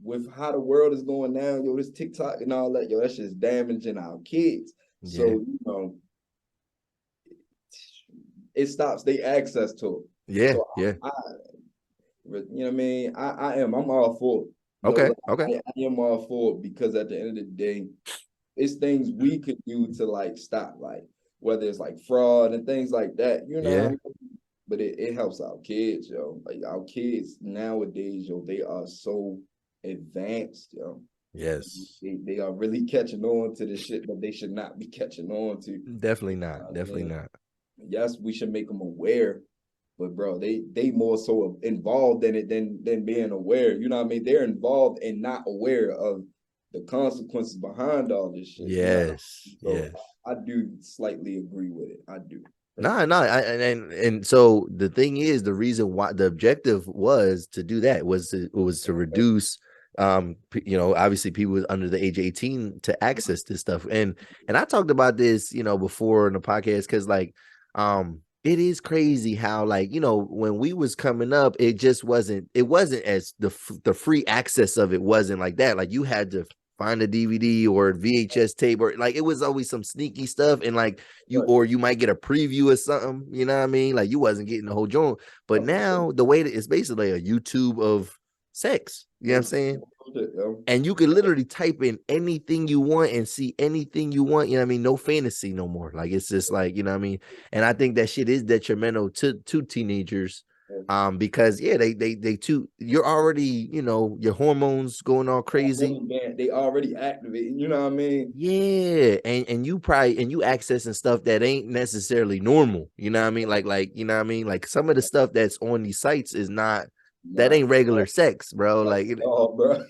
with how the world is going now, yo, this TikTok and all that, yo, that's just damaging our kids. So, Yeah. you know, it stops their access to it. Yeah. So Yeah. you know what I mean? I'm all for it. Okay. I am all for it because at the end of the day, it's things we could do to like stop, like whether it's like fraud and things like that, you know. Yeah. What I mean? But it helps our kids, yo. Like our kids nowadays, yo, they are so advanced, yo. Yes. They are really catching on to the shit that they should not be catching on to. Definitely not. Definitely not. Yes, we should make them aware, but bro, they more so involved in it than being aware. You know what I mean? They're involved and not aware of the consequences behind all this shit. Yes. You know? So Yes. I do slightly agree with it. I do. No, and so the thing is, the reason why the objective was to do that was to reduce, you know, obviously people under the age of 18 to access this stuff, and I talked about this, you know, before in the podcast because like, it is crazy how like, you know, when we was coming up, it wasn't as the free access of it wasn't like that. Like you had to find a DVD or a VHS tape, or like it was always some sneaky stuff, and like or you might get a preview or something, you know what I mean? Like you wasn't getting the whole joint. But now the way that it's basically a YouTube of sex, you know what I'm saying? And you can literally type in anything you want and see anything you want, you know what I mean? No fantasy no more. Like it's just like, you know what I mean? And I think that shit is detrimental to teenagers. Because yeah, they too, you're already, you know, your hormones going all crazy. They already activated, you know what I mean? Yeah, and you accessing stuff that ain't necessarily normal, you know what I mean? Like you know what I mean? Like some of the stuff that's on these sites is not that ain't regular sex, bro. Like bro.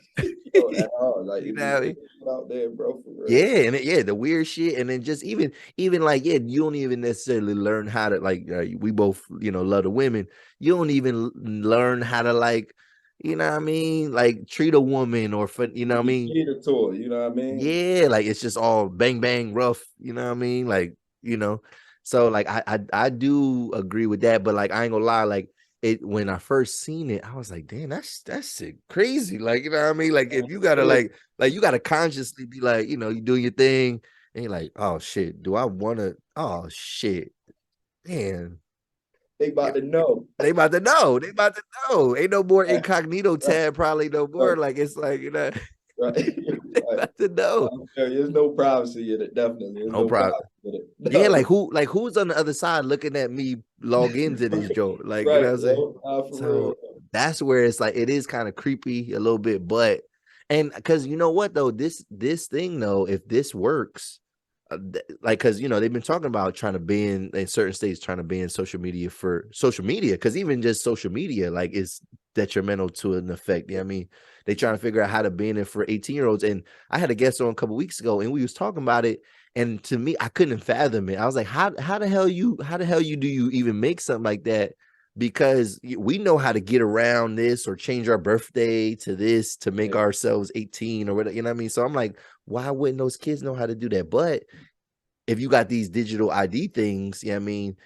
At all. Like you know what I mean? Out there, bro, for real. Yeah, and the weird shit, and then just even like you don't even necessarily learn how to like. We both, you know, love the women. You don't even learn how to like, you know what I mean, like treat a woman or for, you know what I mean. You know what I mean? Yeah, like it's just all bang bang rough. You know what I mean, like you know. So like I do agree with that, but like I ain't gonna lie, like it when I first seen it, I was like, damn, that's shit crazy. Like, you know what I mean? Like if you gotta like you gotta consciously be like, you know, you do your thing and you're like, oh shit, do I wanna shit. Man. They about to know. They about to know. Ain't no more incognito tab, probably no more. Like it's like, you know, right. They about to know. There's no privacy in it, definitely. There's no privacy in it. No. Yeah, like who's on the other side looking at me log into this joke? Like, right, you know what I'm saying? So real. that's where it's like it is kind of creepy a little bit, but and because you know what though, this thing though, if this works, like, because they've been talking about trying to ban in certain states, trying to ban social media because even just social media like is detrimental to an effect. I mean, they trying to figure out how to ban it for 18-year-olds. And I had a guest on a couple weeks ago, and we was talking about it. And to me, I couldn't fathom it. I was like, how the hell do you even make something like that? Because we know how to get around this or change our birthday to this to make ourselves 18 or whatever. You know what I mean? So I'm like, why wouldn't those kids know how to do that? But if you got these digital ID things, I mean,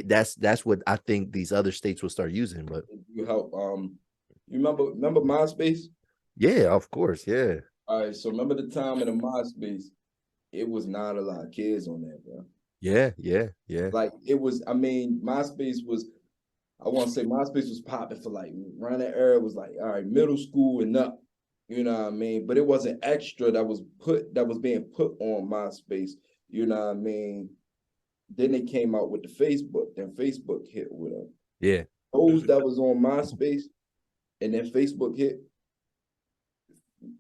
that's what I think these other states will start using. But you help. You remember MySpace? Yeah, of course, yeah. All right, so remember the time in the MySpace, it was not a lot of kids on there, bro. Yeah. Like it was. I mean, MySpace was. I want to say MySpace was popping for like around that era. It was like all right, middle school and up. You know what I mean? But it wasn't extra that was being put on MySpace. You know what I mean? Then they came out with the Facebook. Then Facebook hit with them. Yeah. Those that was on MySpace, and then Facebook hit.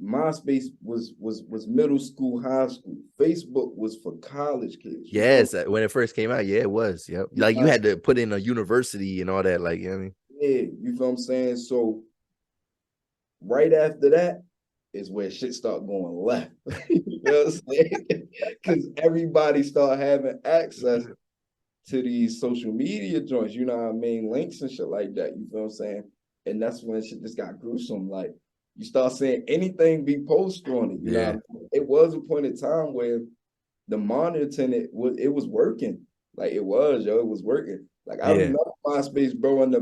MySpace was middle school, high school. Facebook was for college kids. Yes, when it first came out, yeah, it was. Yep. Like you had to put in a university and all that. Like, you know what I mean? Yeah, you feel what I'm saying? So right after that is where shit start going left. You know what I'm saying? Because everybody start having access to these social media joints, you know what I mean? Links and shit like that. You feel what I'm saying? And that's when shit just got gruesome. Like you start seeing anything be posted on it. You know what I mean? It was a point in time where the monitoring it was working. Like it was working. Like I remember MySpace, bro, and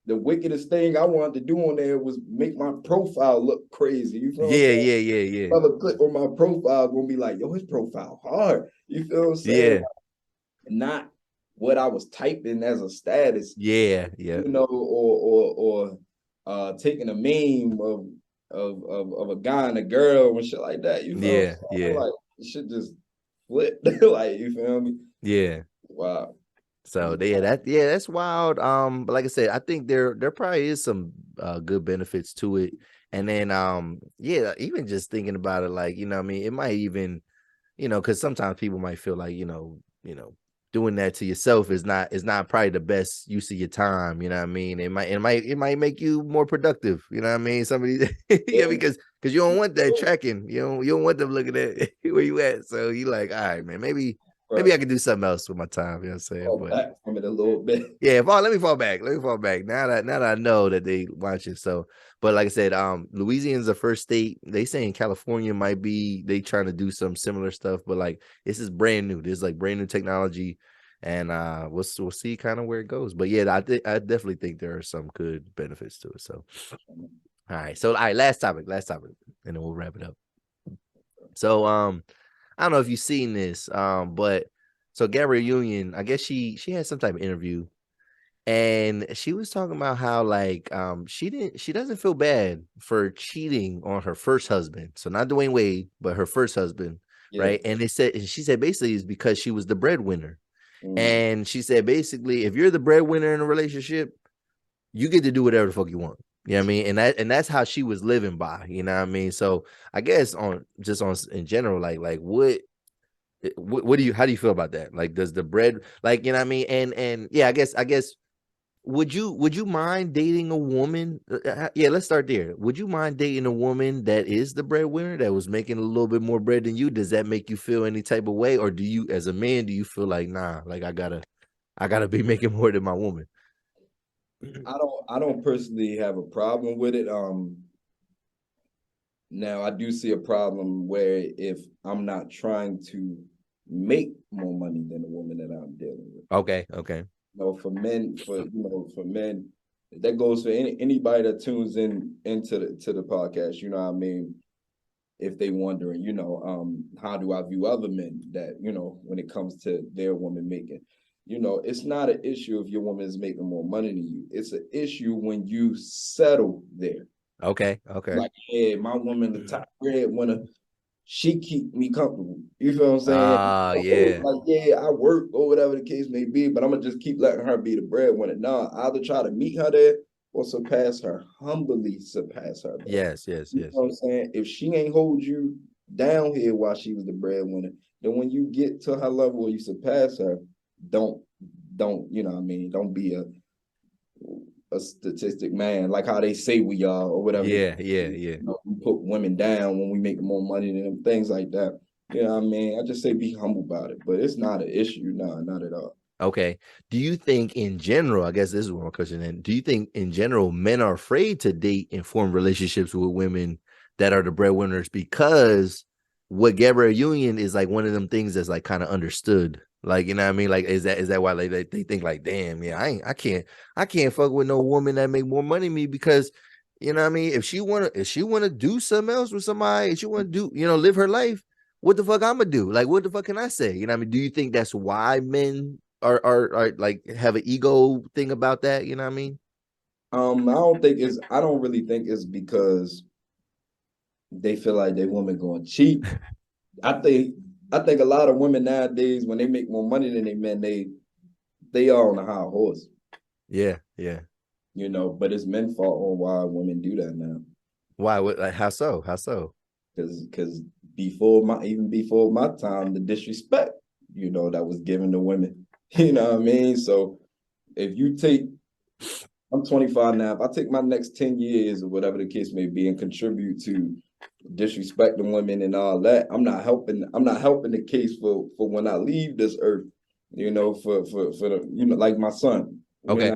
the wickedest thing I wanted to do on there was make my profile look crazy. You feel what I'm saying? Yeah. Another click on my profile gonna be like, yo, his profile hard. You feel what I'm saying? Yeah. Like, not what I was typing as a status. Yeah. You know, or taking a meme of a guy and a girl and shit like that. You feel what I'm saying? Like it should just flip. Like, you feel me? Yeah. Wow. So that's wild. But like I said, I think there probably is some good benefits to it. And then even just thinking about it, like, you know what I mean, it might even, because sometimes people might feel like, doing that to yourself is not probably the best use of your time. You know what I mean? It might make you more productive. You know what I mean? Somebody because you don't want that tracking. You don't want them looking at where you at. So you like, all right, man, maybe I can do something else with my time. You know what I'm saying? Fall back from it a little bit. Yeah, let me fall back. Now that I know that they watch it. So, but like I said, Louisiana's the first state. They saying California might be they trying to do some similar stuff, but like this is brand new. This is like brand new technology, and we'll see kind of where it goes. But yeah, I definitely think there are some good benefits to it. So, all right. So, all right, last topic, and then we'll wrap it up. So, I don't know if you've seen this, but so Gabrielle Union, I guess she had some type of interview, and she was talking about how like she doesn't feel bad for cheating on her first husband. So not Dwayne Wade, but her first husband, right? And she said basically it's because she was the breadwinner. And she said basically if you're the breadwinner in a relationship, you get to do whatever the fuck you want. You know what I mean? And that's how she was living by, you know what I mean? So I guess on in general, like what do you how do you feel about that? Like does the bread, like, you know what I mean? And yeah, I guess would you mind dating a woman? Yeah, let's start there. Would you mind dating a woman that is the breadwinner that was making a little bit more bread than you? Does that make you feel any type of way, or do you, as a man, do you feel like nah, like I gotta be making more than my woman? I don't personally have a problem with it. Now I do see a problem where if I'm not trying to make more money than the woman that I'm dealing with. Okay. For men, that goes for anybody that tunes into the podcast. You know what I mean? If they wondering, how do I view other men that, when it comes to their woman making, it's not an issue if your woman is making more money than you. It's an issue when you settle there. Okay. Like, yeah, my woman, the top breadwinner, she keep me comfortable. You feel what I'm saying? Yeah. Like, yeah, I work or whatever the case may be, but I'm gonna just keep letting her be the breadwinner. Nah, I either try to meet her there or humbly surpass her. Yes. You know what I'm saying? If she ain't hold you down here while she was the breadwinner. Then when you get to her level or you surpass her, don't, you know what I mean? Don't be a statistic man, like how they say we are or whatever. Yeah. You know, we put women down when we make more money than them, things like that. You know what I mean? I just say be humble about it, but it's not an issue. No, not at all. Okay. Do you think in general, I guess this is one question then, do you think in general men are afraid to date and form relationships with women that are the breadwinners because what Gabrielle Union is like one of them things that's like kind of understood? Like, you know what I mean? Like, is that why they think like, damn, yeah, I can't fuck with no woman that make more money than me because, you know what I mean? If she wanna do something else with somebody, if she wanna do, live her life, what the fuck I'm gonna do? Like, what the fuck can I say? You know what I mean? Do you think that's why men are like have an ego thing about that? You know what I mean? I don't really think it's because they feel like they woman going cheap. I think a lot of women nowadays, when they make more money than they men, they are on a high horse. Yeah. But it's men's fault on why women do that now. Why? What? Like, how so? How so? Because before my time, the disrespect, that was given to women. You know what I mean? So if you take, I'm 25 now, if I take my next 10 years or whatever the case may be and contribute to disrespecting women and all that, I'm not helping the case for when I leave this earth, for the, like my son. Okay.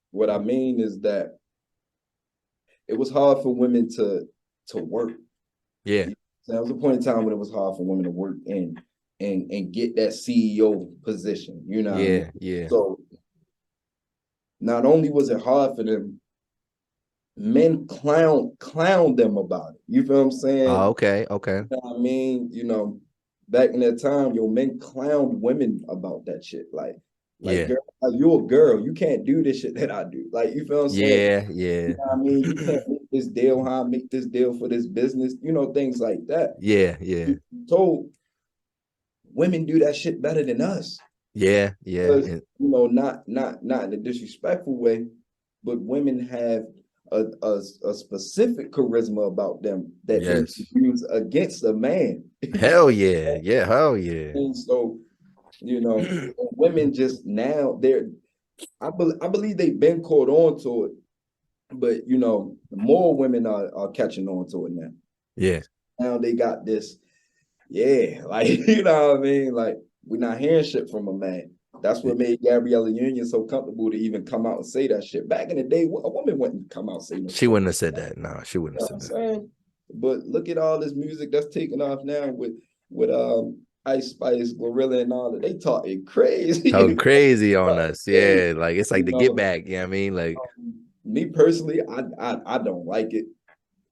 What I mean is that it was hard for women to work. Yeah. There was a point in time when it was hard for women to work and get that CEO position. You know what I mean? Yeah. So not only was it hard for them, men clown them about it. You feel what I'm saying? Oh, okay. You know what I mean? Back in that time, men clowned women about that shit. Like Yeah. girl, like, you're a girl. You can't do this shit that I do. Like, you feel what I'm saying? Yeah. You know what I mean? You can't make this deal how I make this deal for this business. Things like that. Yeah. You told women do that shit better than us. Yeah. Because, not in a disrespectful way, but women have a specific charisma about them that they use against a man. Hell yeah. Yeah. Hell yeah. And so, women just now I believe they've been caught on to it, but more women are catching on to it now. Yeah. Now they got this, like, you know what I mean? Like, we're not hearing shit from a man. That's what made Gabrielle Union so comfortable to even come out and say that shit. Back in the day, a woman wouldn't come out and say no. She wouldn't have said that. No, she wouldn't have said that. But look at all this music that's taking off now with Ice Spice, Glorilla, and all that. They talking crazy. Oh, crazy on us. Yeah. Like, it's like the get back. You know what I mean? Like, me personally, I don't like it.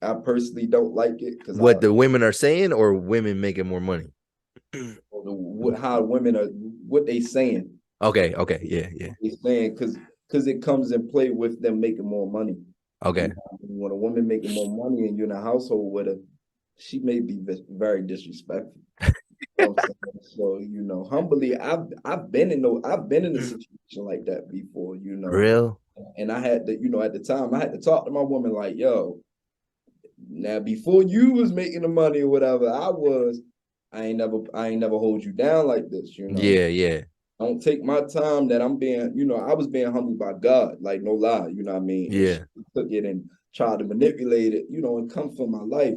I personally don't like it because what the women are saying or women making more money? How women are, what they saying. Okay. Yeah. They saying because it comes in play with them making more money. Okay. When a woman making more money and you're in a household with her, she may be very disrespectful. So humbly, I've been in a situation like that before. Real. And I had to, at the time, I had to talk to my woman like, yo, now before you was making the money or whatever, I ain't never hold you down like this. Yeah. Don't take my time that I'm being, I was being humbled by God, like, no lie, you know what I mean? Yeah. She took it and tried to manipulate it, and come for my life,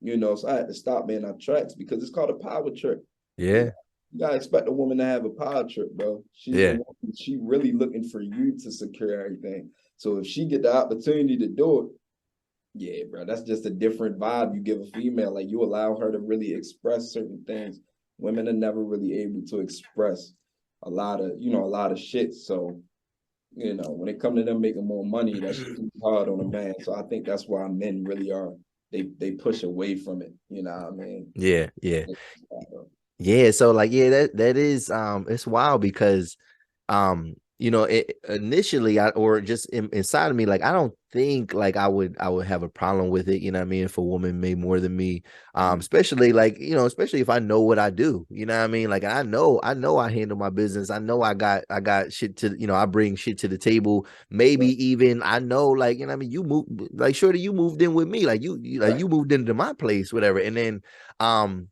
so I had to stop me in our tracks because it's called a power trip. Yeah. You gotta expect a woman to have a power trip, bro. She really looking for you to secure everything. So if she get the opportunity to do it, yeah, bro, that's just a different vibe you give a female. Like, you allow her to really express certain things. Women are never really able to express a lot of shit. So, when it comes to them making more money, that's too hard on a man. So I think that's why men really are, they push away from it. You know what I mean? Yeah. Yeah. So like, yeah, that is it's wild because you know, initially, or just inside of me, like I don't think like I would have a problem with it. You know what I mean? If a woman made more than me, especially like, you know, especially if I know what I do. You know what I mean? Like I know I handle my business. I know I got shit to, you know, I bring shit to the table. Maybe even I know, like, you know what I mean, you moved, like, shorty, you moved in with me, like you moved into my place, whatever. And then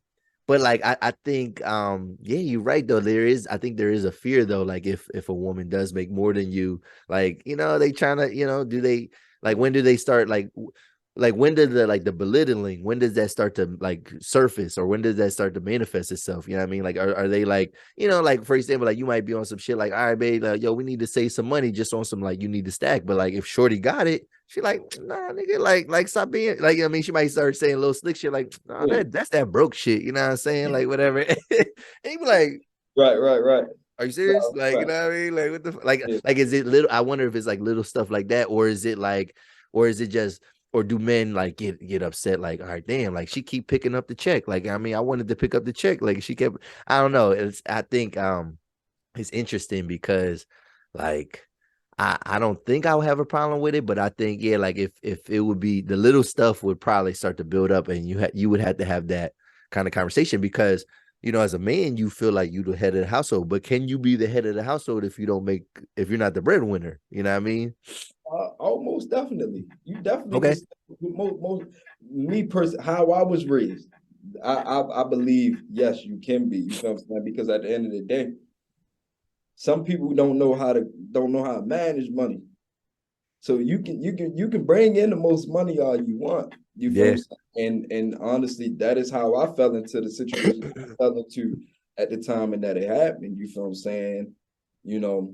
but like I think yeah, you're right though. I think there is a fear though, like if a woman does make more than you, like, you know, they trying to, you know, do they, like, when do they start, like when did the, like, the belittling, when does that start to like surface, or when does that start to manifest itself? You know what I mean? Like are they like, you know, like for example, like you might be on some shit like, all right, babe, like, yo, we need to save some money just on some, like, you need to stack. But like if shorty got it, she like, nah, nigga, like stop being like, I mean, she might start saying little slick shit like, nah, Yeah. that's that broke shit, you know what I'm saying? Like whatever. And you be like, Right. are you serious? Like, you Right. know what I mean? Like, what the Yeah. like, is it little? I wonder if it's like little stuff like that, or is it like, or is it just, or do men like get upset? Like, all right, damn, like she keep picking up the check. Like, I mean, I wanted to pick up the check. Like she kept, I don't know. I think it's interesting because like I don't think I would have a problem with it, but I think, yeah, like if it would be, the little stuff would probably start to build up, and you would have to have that kind of conversation because, you know, as a man, you feel like you the head of the household, but can you be the head of the household if if you're not the breadwinner? You know what I mean? Oh, most definitely. You definitely Okay. most me person how I was raised. I believe yes, you can be. You know what I'm saying? Because at the end of the day, some people don't know how to manage money. So you can bring in the most money all you want. You feel what Yeah. I'm saying? And honestly, that is how I fell into the situation I fell into at the time and that it happened. You feel what I'm saying? You know,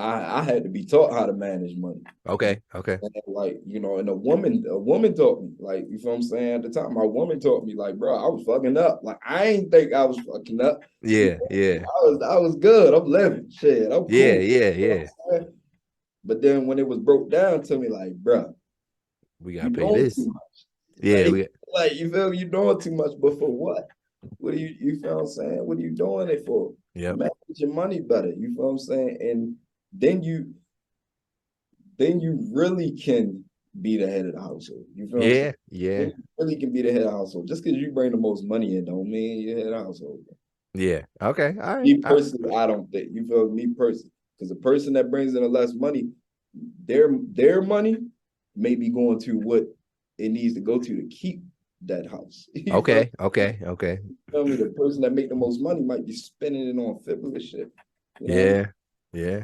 I had to be taught how to manage money. Okay. Okay. And like, you know, and a woman taught me, like, you feel what I'm saying? At the time, my woman taught me, like, bro, I was fucking up. Like, I ain't think I was fucking up. You Yeah. know, Yeah. I was good. I'm living. Shit, I'm Yeah. cool. Yeah. You know Yeah. what I'm saying? But then when it was broke down to me, like, bro, We you gotta pay doing this. too much. Yeah. Like you feel me? You doing too much, but for what? What do you feel what I'm saying? What are you doing it for? Yep. Manage your money better. You feel what I'm saying? And then you really can be the head of the household. You feel what I'm saying? Yeah. Yeah. Then you really can be the head of the household. Just because you bring the most money in don't mean you're the head of the household. Yeah. Okay. All right. Me personally, I don't think. You feel me personally? Because the person that brings in the less money, their money may be going to what it needs to go to keep that house. You Okay. Okay. Okay. feel me? The person that make the most money might be spending it on frivolous shit. You know what I mean? Yeah. Yeah.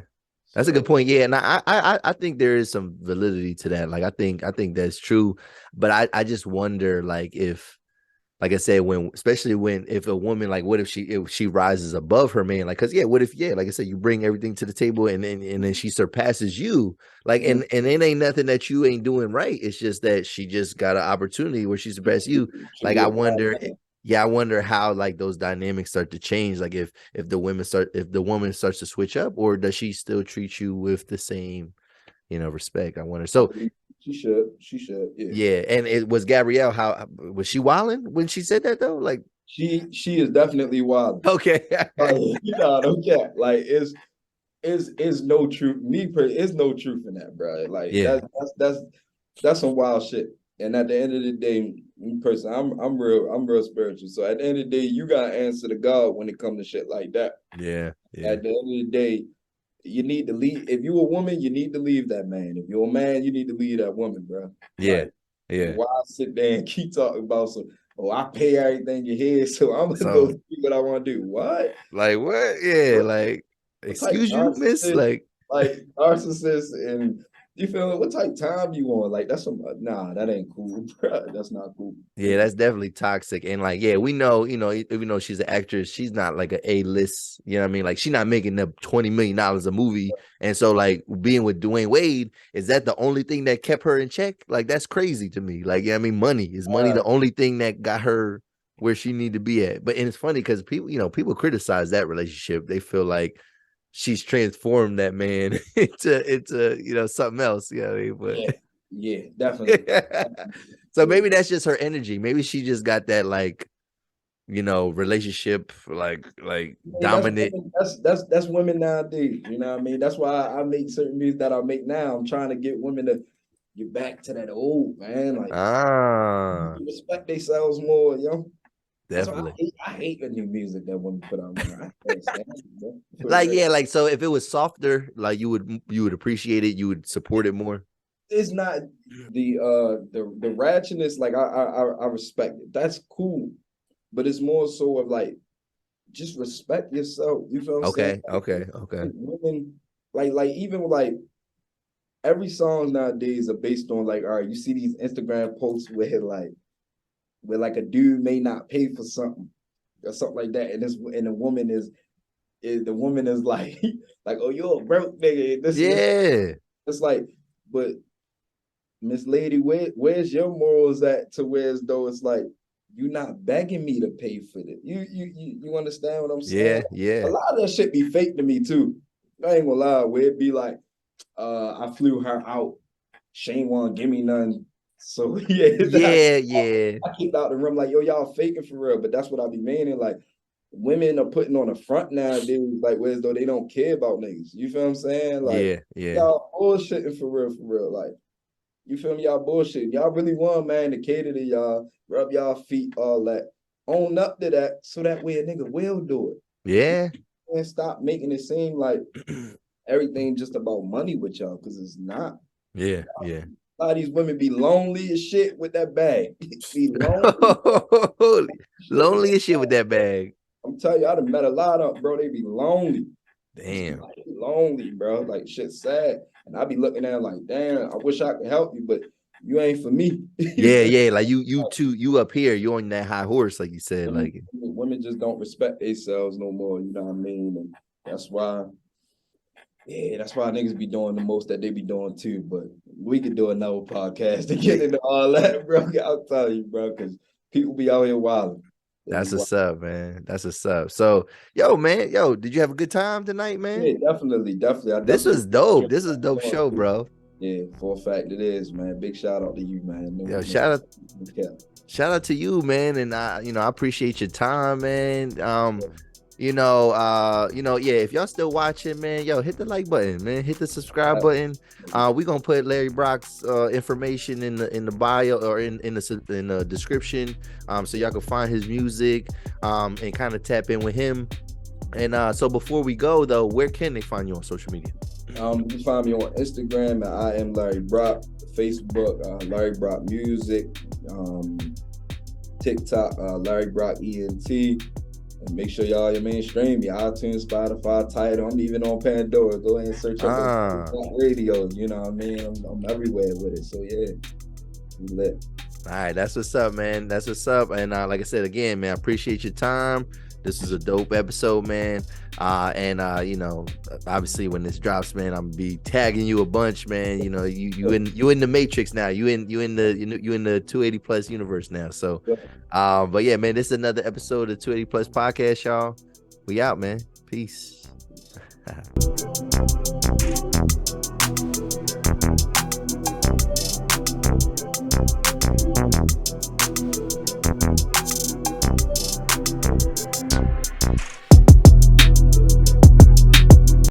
That's a good So point. Yeah, and I think there is some validity to that. Like I think that's true, but I just wonder, like, if, like I said, when, especially when, if a woman, like, what if she rises above her man, like, because yeah, what if, yeah, like I said, you bring everything to the table, and then she surpasses you, like, and it ain't nothing that you ain't doing right. It's just that she just got an opportunity where she surpassed you. should Like be I a proud wonder, man. yeah, I wonder how, like, those dynamics start to change. Like if the woman starts to switch up, or does she still treat you with the same, you know, respect? I wonder. I So believe she should. She should. Yeah. yeah, and it was Gabrielle. How was she wilding when she said that though? Like, She is definitely wild. okay. Like, you know, no cap. Like it's no truth. It's no truth in that, bro. Like Yeah. that's some wild shit. And at the end of the day, me personally, I'm real spiritual. So at the end of the day, you gotta answer to God when it comes to shit like that. Yeah. Yeah. At the end of the day, you need to leave. If you're a woman, you need to leave that man. If you're a man, you need to leave that woman, bro. Yeah. Like, Yeah. why sit there and keep talking about some? Oh, I pay everything you hear, so I'm gonna go So, do what I want to do. What? like, what? Yeah. Like, What type excuse you, miss? narcissist, Like, like narcissist, and you feel what type time you on? Like that's some that ain't cool, bro. That's not cool. yeah, that's definitely toxic. And like, yeah, we know, you know, even though she's an actress, she's not like a list. You know what I mean? Like, she's not making up $20 million a movie. And so, like, being with Dwayne Wade, is that the only thing that kept her in check? Like, that's crazy to me. Like, yeah, I mean, money the only thing that got her where she need to be at. But, and it's funny because people, you know, people criticize that relationship. They feel like she's transformed that man into, you know, something else. You know what I mean? But yeah, definitely. so maybe that's just her energy. Maybe she just got that, like, relationship, like Man, dominant. that's women nowadays. You know what I mean? That's why I make certain music that I make now. I'm trying to get women to get back to that old man, like respect themselves more, That's why Definitely. I hate the new music that women put out, man. I can't stand it, bro. Like, yeah, like, so if it was softer, like you would appreciate it, you would support it more. It's not the ratchetness. Like I respect it. That's cool, but it's more so of like just respect yourself. You feel what I'm saying? Okay. Women, like even like every song nowadays are based on like, all right, you see these Instagram posts where like a dude may not pay for something or something like that, and the woman is like like, oh, you're a broke nigga. It's like, but Miss Lady, where's your morals at to where as though it's like you're not begging me to pay for it. You understand what I'm saying? Yeah. A lot of that shit be fake to me too. I ain't gonna lie, where it be like, I flew her out. She ain't wanna give me none. So Yeah. I keep out the room like, yo, y'all faking for real. But that's what I be meaning. Like, women are putting on the front nowadays, like, whereas though they don't care about niggas. You feel what I'm saying? Like, Yeah. y'all bullshitting for real. Like, you feel me? Y'all bullshit. Y'all really want man to cater to y'all, rub y'all feet, all that. Own up to that, so that way a nigga will do it. Yeah. And stop making it seem like everything just about money with y'all, because it's not. Yeah. A lot of these women be lonely as shit with that bag. Be lonely. Lonely as shit with that bag. I'm telling you, I done met a lot of, bro. They be lonely. Damn. Like, lonely, bro. Like, shit sad. And I be looking at like, damn, I wish I could help you, but you ain't for me. Yeah. Like you up here, you're on that high horse, like you said. Like, women just don't respect themselves no more. You know what I mean? And that's why niggas be doing the most that they be doing too. But we could do another podcast to get into all that, bro. I'll tell you, bro, because people be out here wilding. That's what's up, man. That's what's up. So, man, did you have a good time tonight, man? Yeah, definitely. This was dope. This is a dope show, bro. Yeah, for a fact it is, man. Big shout out to you, man. Shout out to you, man. And I appreciate your time, man. If y'all still watching, man, hit the like button, man. Hit the subscribe button. We're gonna put Larry Brock's information in the bio or in the description, so y'all can find his music and kind of tap in with him. And so before we go though, where can they find you on social media? You can find me on Instagram at I am Larry Brock, Facebook Larry Brock Music, TikTok Larry Brock ENT. And make sure y'all mainstream me, iTunes, Spotify, Tidal. I'm even on Pandora. Go ahead and search up radio. You know what I mean? I'm everywhere with it. So yeah, we lit. All right, that's what's up, man. That's what's up. And like I said again, man, I appreciate your time. This is a dope episode, man. And obviously when this drops, man, I'm gonna be tagging you a bunch, man. You in the Matrix now. You in the 280 plus universe now. So, but yeah, man, this is another episode of 280 plus podcast, y'all. We out, man. Peace.